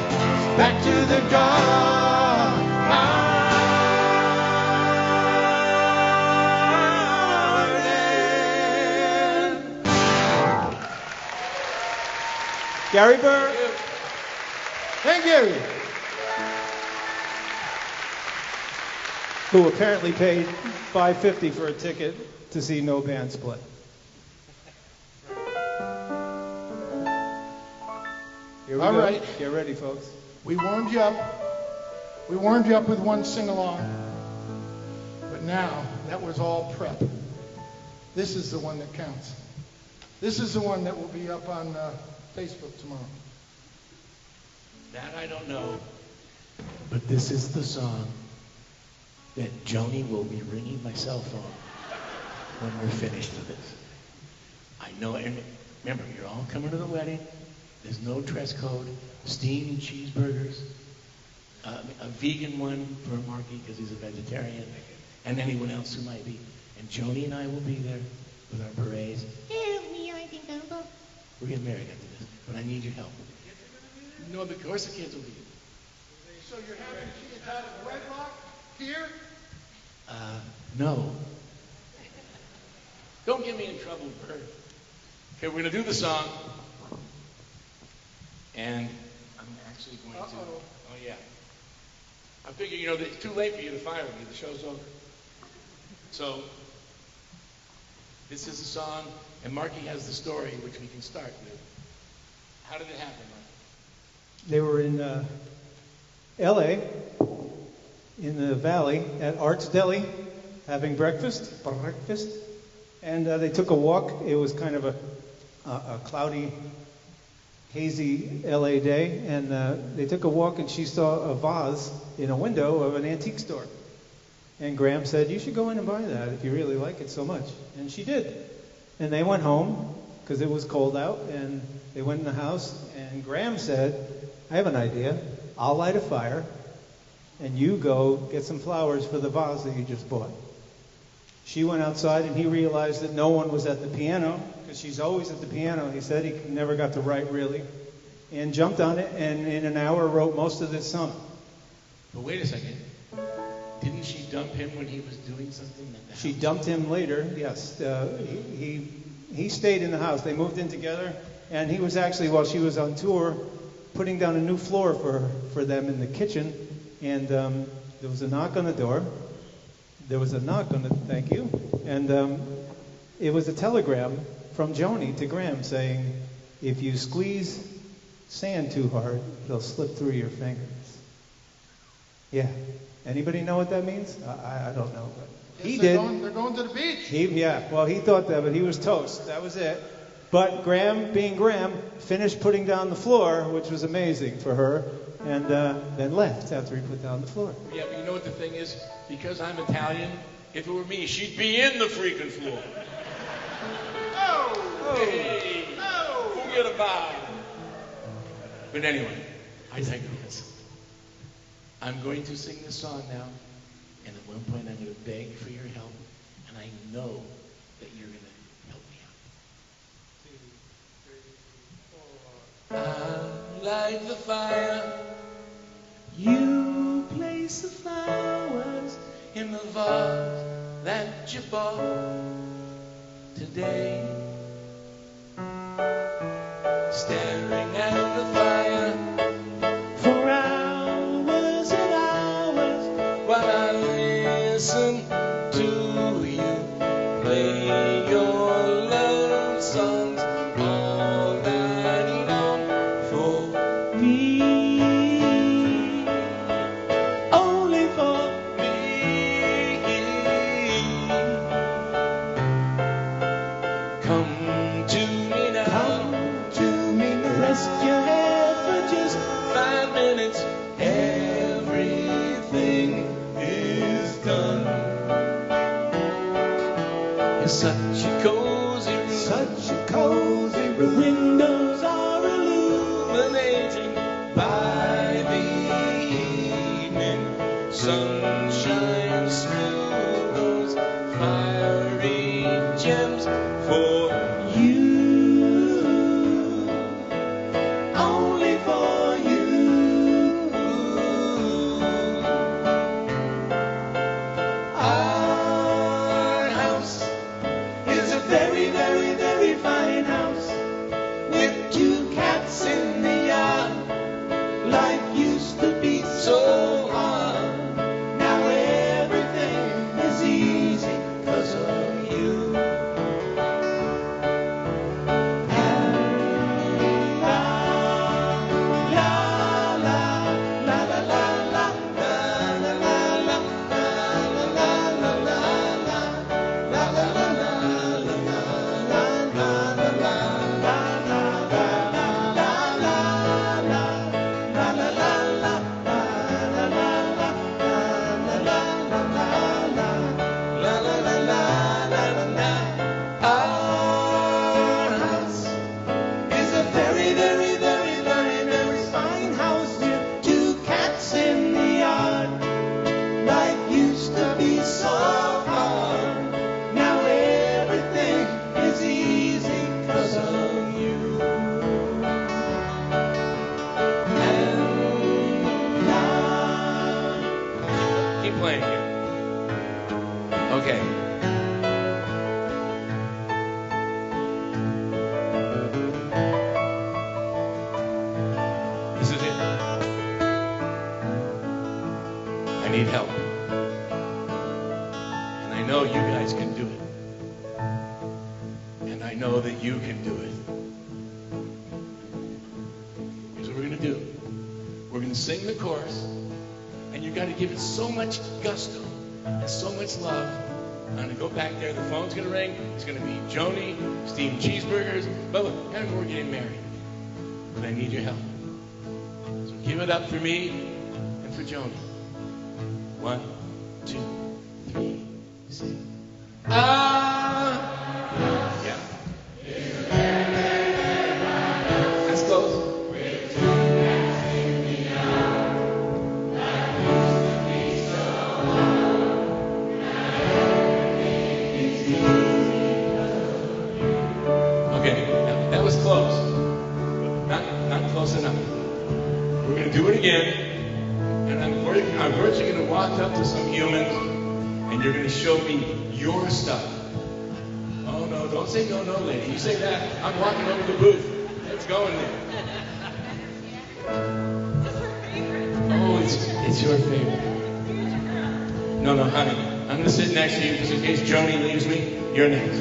back to the garden. Gary Burr. Thank you. Who apparently paid $5.50 for a ticket to see no band split. Here we All go. right. Get ready, folks. We warmed you up. We warmed you up with one sing-along. But now, that was all prep. This is the one that counts. This is the one that will be up on Facebook tomorrow. That I don't know. But this is the song that Joni will be ringing my cell phone when we're finished with this. I know, and remember, you're all coming to the wedding. There's no dress code. Steamed cheeseburgers. A vegan one for Marky because he's a vegetarian. And anyone else who might be. And Joni and I will be there with our berets. We're getting married after this, but I need your help. No, of course the kids will be. So you're having kids out of wedlock here? No. Don't get me in trouble, Bert. Okay, we're going to do the song. And I'm actually going to... Oh, yeah. I figure, it's too late for you to fire me. The show's over. So, this is the song, and Marky has the story, which we can start with. How did it happen, Marky? They were in L.A., in the Valley, at Art's Deli, having breakfast, and they took a walk. It was kind of a cloudy, hazy L.A. day, and they took a walk, and she saw a vase in a window of an antique store. And Graham said, "You should go in and buy that if you really like it so much." And she did. And they went home, because it was cold out, and they went in the house, and Graham said, "I have an idea. I'll light a fire, and you go get some flowers for the vase that you just bought." She went outside, and he realized that no one was at the piano, because she's always at the piano. He said he never got to write, really, and jumped on it, and in an hour wrote most of this song. But wait a second. Didn't she dump him when he was doing something at the house? She dumped him later, yes. He stayed in the house. They moved in together, and he was actually, while she was on tour, putting down a new floor for them in the kitchen, and there was a knock on the door. Thank you. And it was a telegram from Joni to Graham saying, "If you squeeze sand too hard, it'll slip through your fingers." Yeah. Anybody know what that means? I don't know, but he did. They're going to the beach. He thought that, but he was toast. That was it. But Graham, being Graham, finished putting down the floor, which was amazing for her, and then left after he put down the floor. Yeah, but you know what the thing is? Because I'm Italian, if it were me, she'd be in the freaking floor. Hey, forget about it. But anyway, I digress. I'm going to sing this song now, and at one point I'm going to beg for your help, and I know that you're going to help me out. I light the fire, you place the flowers in the vase that you bought today. Staring at the fire for hours and hours while I listen to you play your love songs all night long for me, only for me. Come to me now. Rest your head for just 5 minutes. Everything is done. It's such a cozy room. Such a cozy room. The windows are illuminating by the evening. Sun shines through those fiery gems for you. playing here. Okay. This is it. I need help. And I know you guys can do it. And I know that you can do it. Here's what we're going to do. We're going to sing the chorus, and you got to give it so much gusto and so much love. I'm going to go back there. The phone's going to ring. It's going to be Joni, steamed cheeseburgers, blah, blah. And we're getting married. But I need your help. So give it up for me and for Joni. 1, 2, 3, sing. Yeah. That's close. Okay, that was close. Not close enough. We're going to do it again. And I'm virtually going to walk up to some humans, and you're going to show me your stuff. Oh, no, don't say no, no, lady. You say that, I'm walking over the booth. It's going there. Oh, it's your favorite. No, honey. I'm going to sit next to you just in case Joni leaves me. You're next.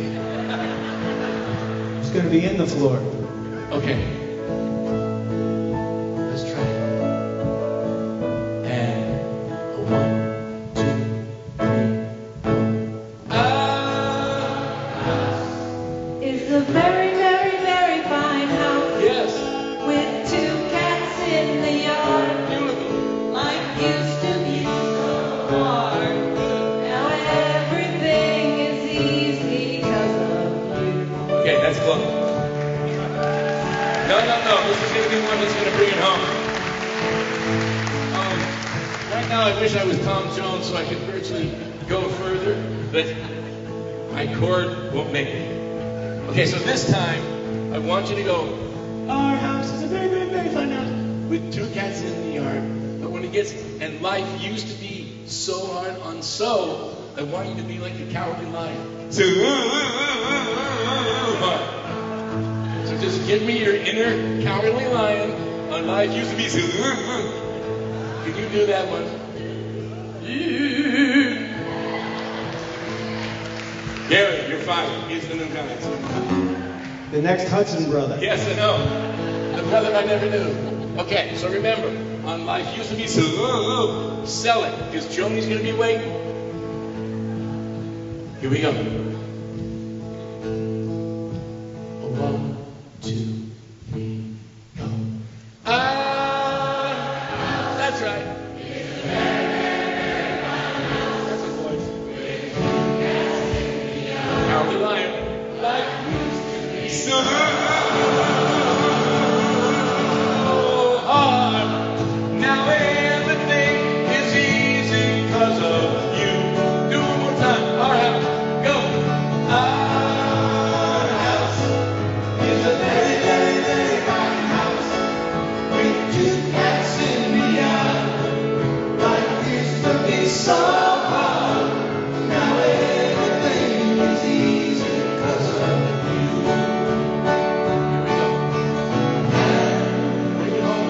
It's going to be in the floor. Okay. Let's try it. And 1, 2, 3. Is a very, very, very fine house. Yes. With 2 cats in the yard. Beautiful. Life used to be so hard. Now everything is easy because of you. Okay, that's close. No. This is going to be one that's going to bring it home. Right now, I wish I was Tom Jones so I could virtually go further, but my chord won't make it. Okay, so this time, I want you to go, our house is a very, very, very fun house with 2 cats in the yard. But when it gets, and life used to be so hard on so, I want you to be like the Cowardly Lion. So just give me your inner Cowardly Lion on life used to be so. Can you do that one? Gary, you're fired. He's the new guy. The next Hudson brother. Yes, I know. The brother I never knew. Okay, so remember, on life used to be so, sell it, because Joni's going to be waiting. Here we go. 1, 2, 3, go. That's right. That's a voice. Cowardly Lion. Life used to be so hard. Now everything is easy because of you. Do it one more time. Our house. Go. Our house is a very, very, very fine house with 2 cats in the yard. Life used to be so hard. Now everything is easy because of you. Here we go. And bring it home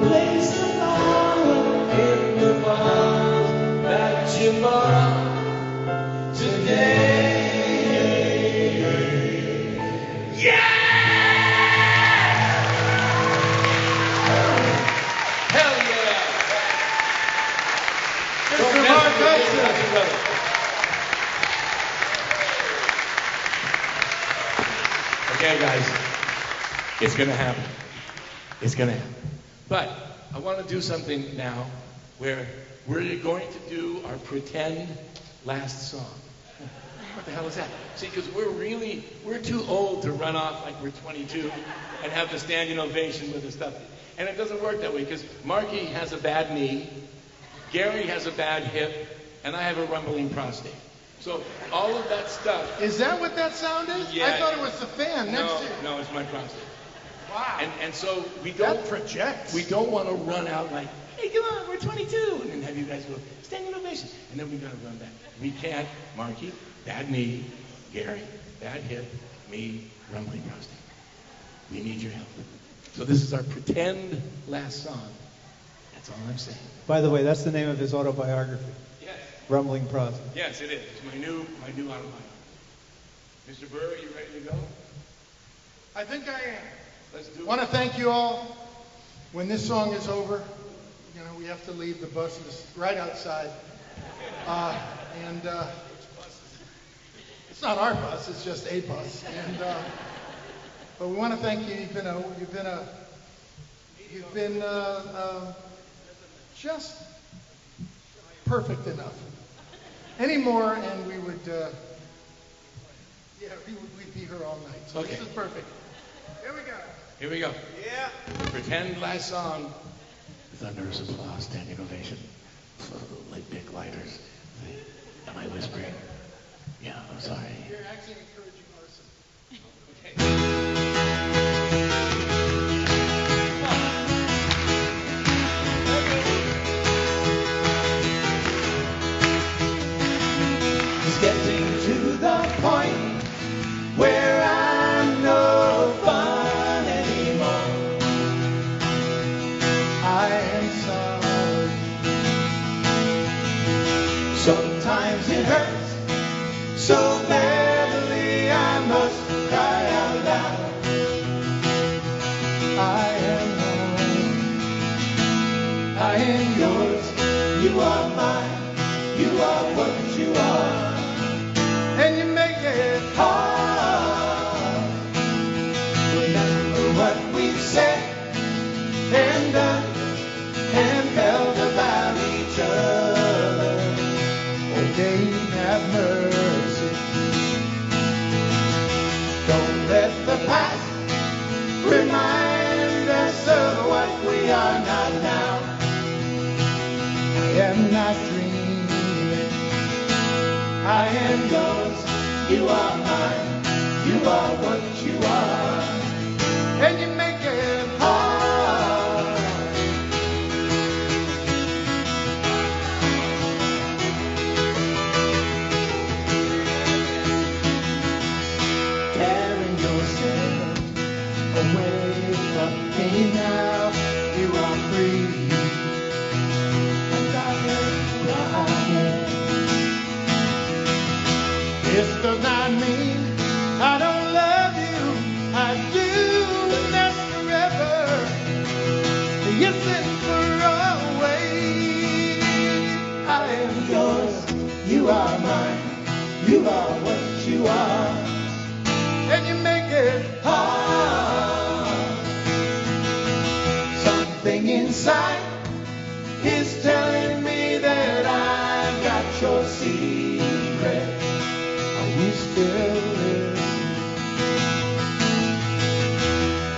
place the flower in the vase that you bought today. Yeah! Hell yeah! Mr. Mark Hudson. Okay, guys, it's gonna happen. It's gonna happen. But I want to do something now where we're going to do our pretend last song. What the hell is that? See, because we're too old to run off like we're 22 and have the standing ovation with the stuff. And it doesn't work that way because Marky has a bad knee, Gary has a bad hip, and I have a rumbling prostate. So all of that stuff. Is that what that sound is? Yeah. I thought it was the fan next to you. No, it's my prostate. Wow. And so we That don't projects. We don't want to run out like, hey, come on, we're 22, and then have you guys go standing ovation, and then we got to run back. We can't, Marky, bad knee, Gary, bad hip, me, rumbling prostate. We need your help. So this is our pretend last song. That's all I'm saying. By the way, that's the name of his autobiography, Yes. Rumbling Prostate. Yes, it is. It's my new autobiography. Mr. Burr, are you ready to go? I think I am. Let's do I it. want to thank you all. When this song is over, you know, we have to leave. The bus is right outside. It's not our bus, it's just a bus. But we want to thank you. You've been just perfect enough. Any more, and we would, we'd be here all night. So Okay. This is perfect. Here we go. Here we go. Yeah. Pretend last song. Thunderous applause, standing ovation. Like big lighters. Am I whispering? Yeah, I'm sorry. You're actually encouraging arson. Okay. It's getting to the point where I'm no fun anymore. I am sorry. Sometimes it hurts so badly I must cry out loud. I am yours. I am yours, you are mine, you are what you are. And you make it Hard. Remember what we've said and done and felt about each other. Oh, Dame, have mercy. Don't let the past remind us of what we are not now. I am not dreaming. I am yours, you are mine, you are what you are. And you make it Hard. Tearing yourself away from me now, you are free. And I am right. This does not mean I don't love you. I do, and that's forever. Yes, and for always. I am yours, you are mine, you are what you are. And you make it Hard. Something inside is telling me that I've got your secret. Are we still listening?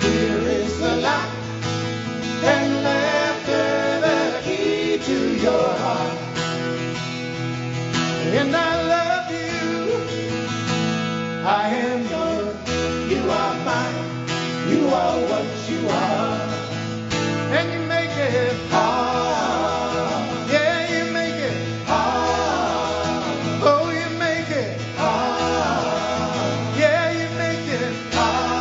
Here is the lock and laughter, the key to your heart. And I love you. I am yours, you are mine, you are what you are. And you make it Hard. Yeah, you make it Hard. Oh, you make it Hard. Yeah, you make it Hard.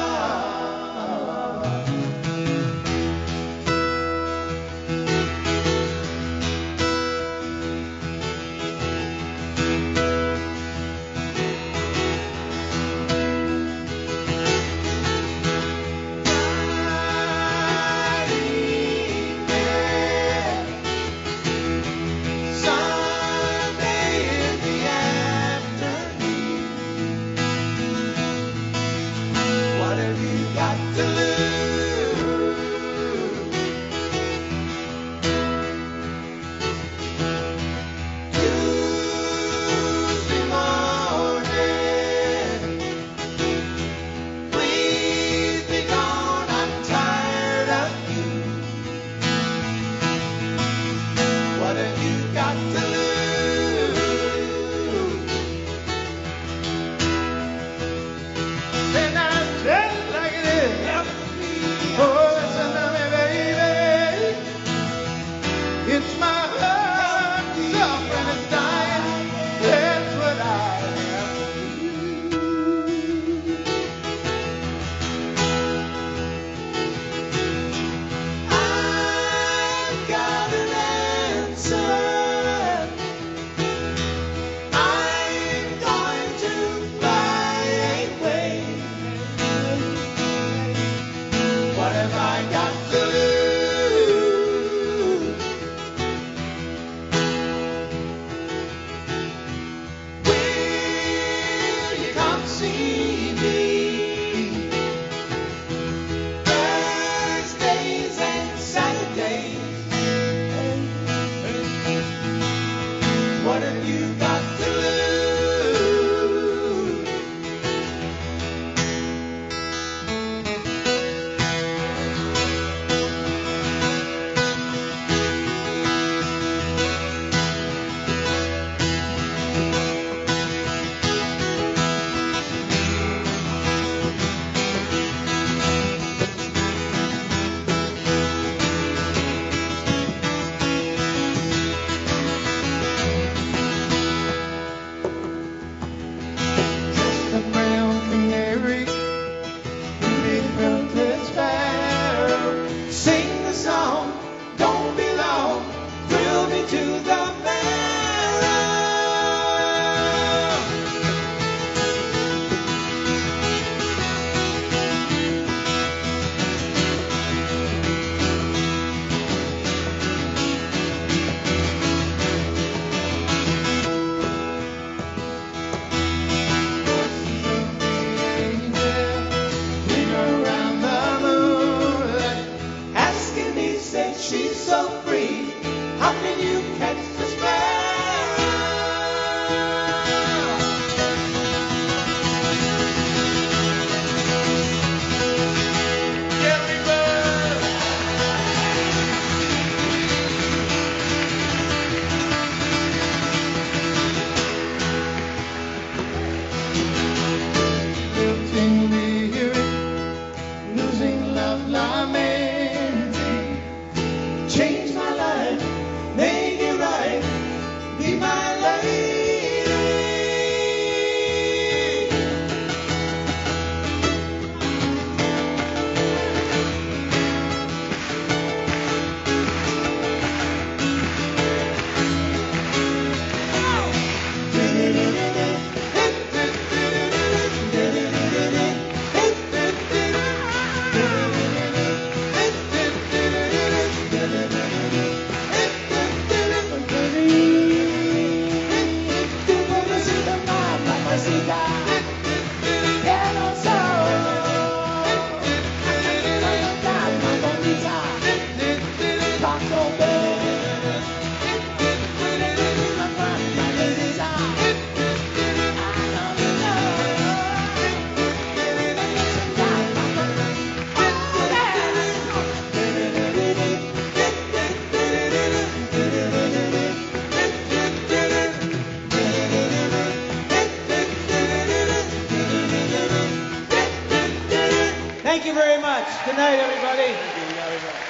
Thank you very much. Good night, everybody.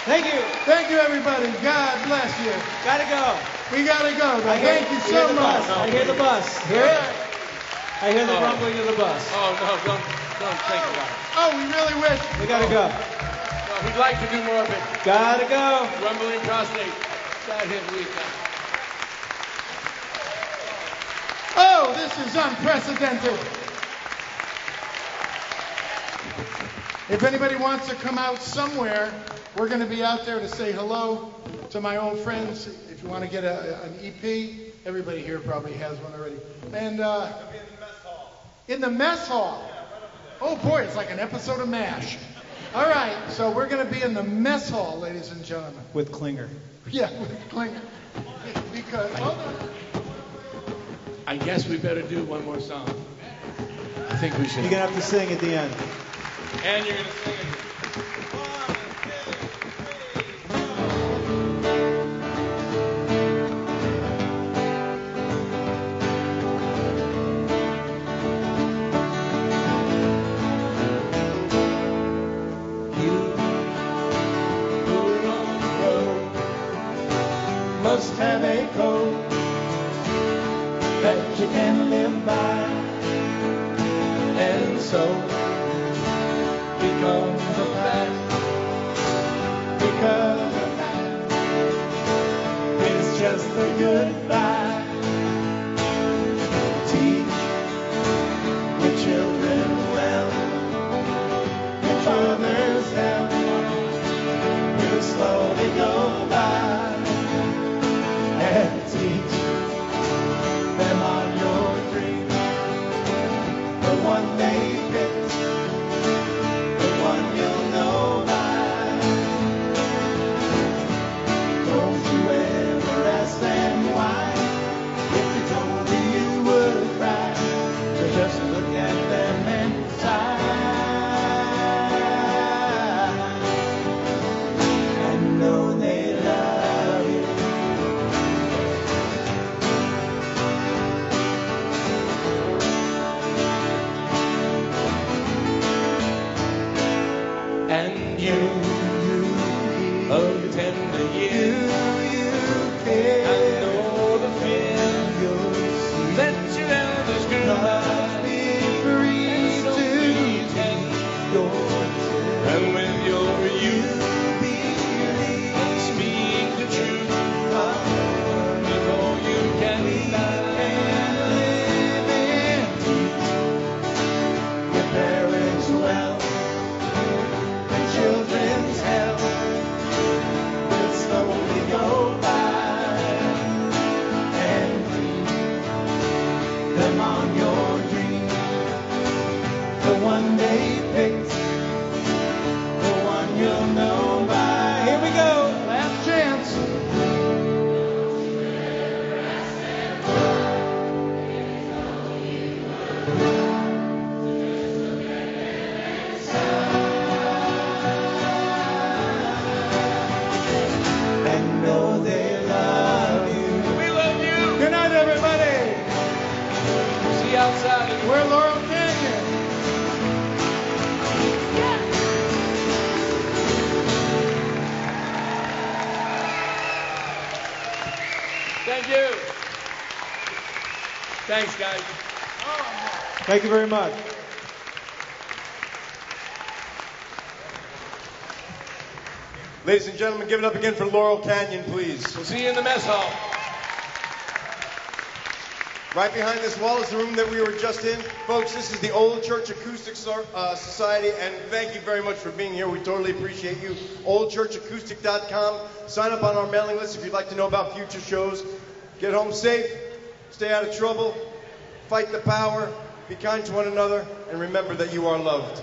Thank you. Thank you, everybody. God bless you. Gotta go. We gotta go. Thank you so much. I hear the bus. Hear it? I hear the rumbling of the bus. Oh, no, don't think about it. Oh, we really wish. We gotta go. No, we'd like to do more of it. Gotta go. Rumbling prostate. That hit week. Oh, this is unprecedented. If anybody wants to come out somewhere, we're going to be out there to say hello to my old friends. If you want to get an EP, everybody here probably has one already. And in the mess hall. Oh boy, it's like an episode of MASH. All right, so we're going to be in the mess hall, ladies and gentlemen. With Klinger. Yeah, with Klinger. Because I guess we better do one more song. I think we should. You're going to have to sing at the end. And you're going to sing it. Must have a code that you can live by, and so becomes a fact. Because of that, it's just a goodbye. Teach your children well, your father's help will slowly go by. And teach them on your dream, the one they picked, the one you'll know by. Don't you ever ask them why. If you told me you would cry, so just look at them and sigh, and know they love you. And you of tender years, I know the fear that your elders grew must be free to and with your youth, speak the truth before you can live and teach your parents well. Children's hell will slowly go by, and lead them on your dream, the one they picked, the one you'll know by. Here we go. last chance. And know they love you. We love you. Good night, everybody. See you outside. We're Laurel Canyon. Thank you. Thanks, guys. Thank you very much. Ladies and gentlemen, give it up again for Laurel Canyon, please. We'll see you in the mess hall. Right behind this wall is the room that we were just in. Folks, this is the Old Church Acoustic Society, and thank you very much for being here. We totally appreciate you. OldChurchAcoustic.com. Sign up on our mailing list if you'd like to know about future shows. Get home safe, stay out of trouble, fight the power, be kind to one another, and remember that you are loved.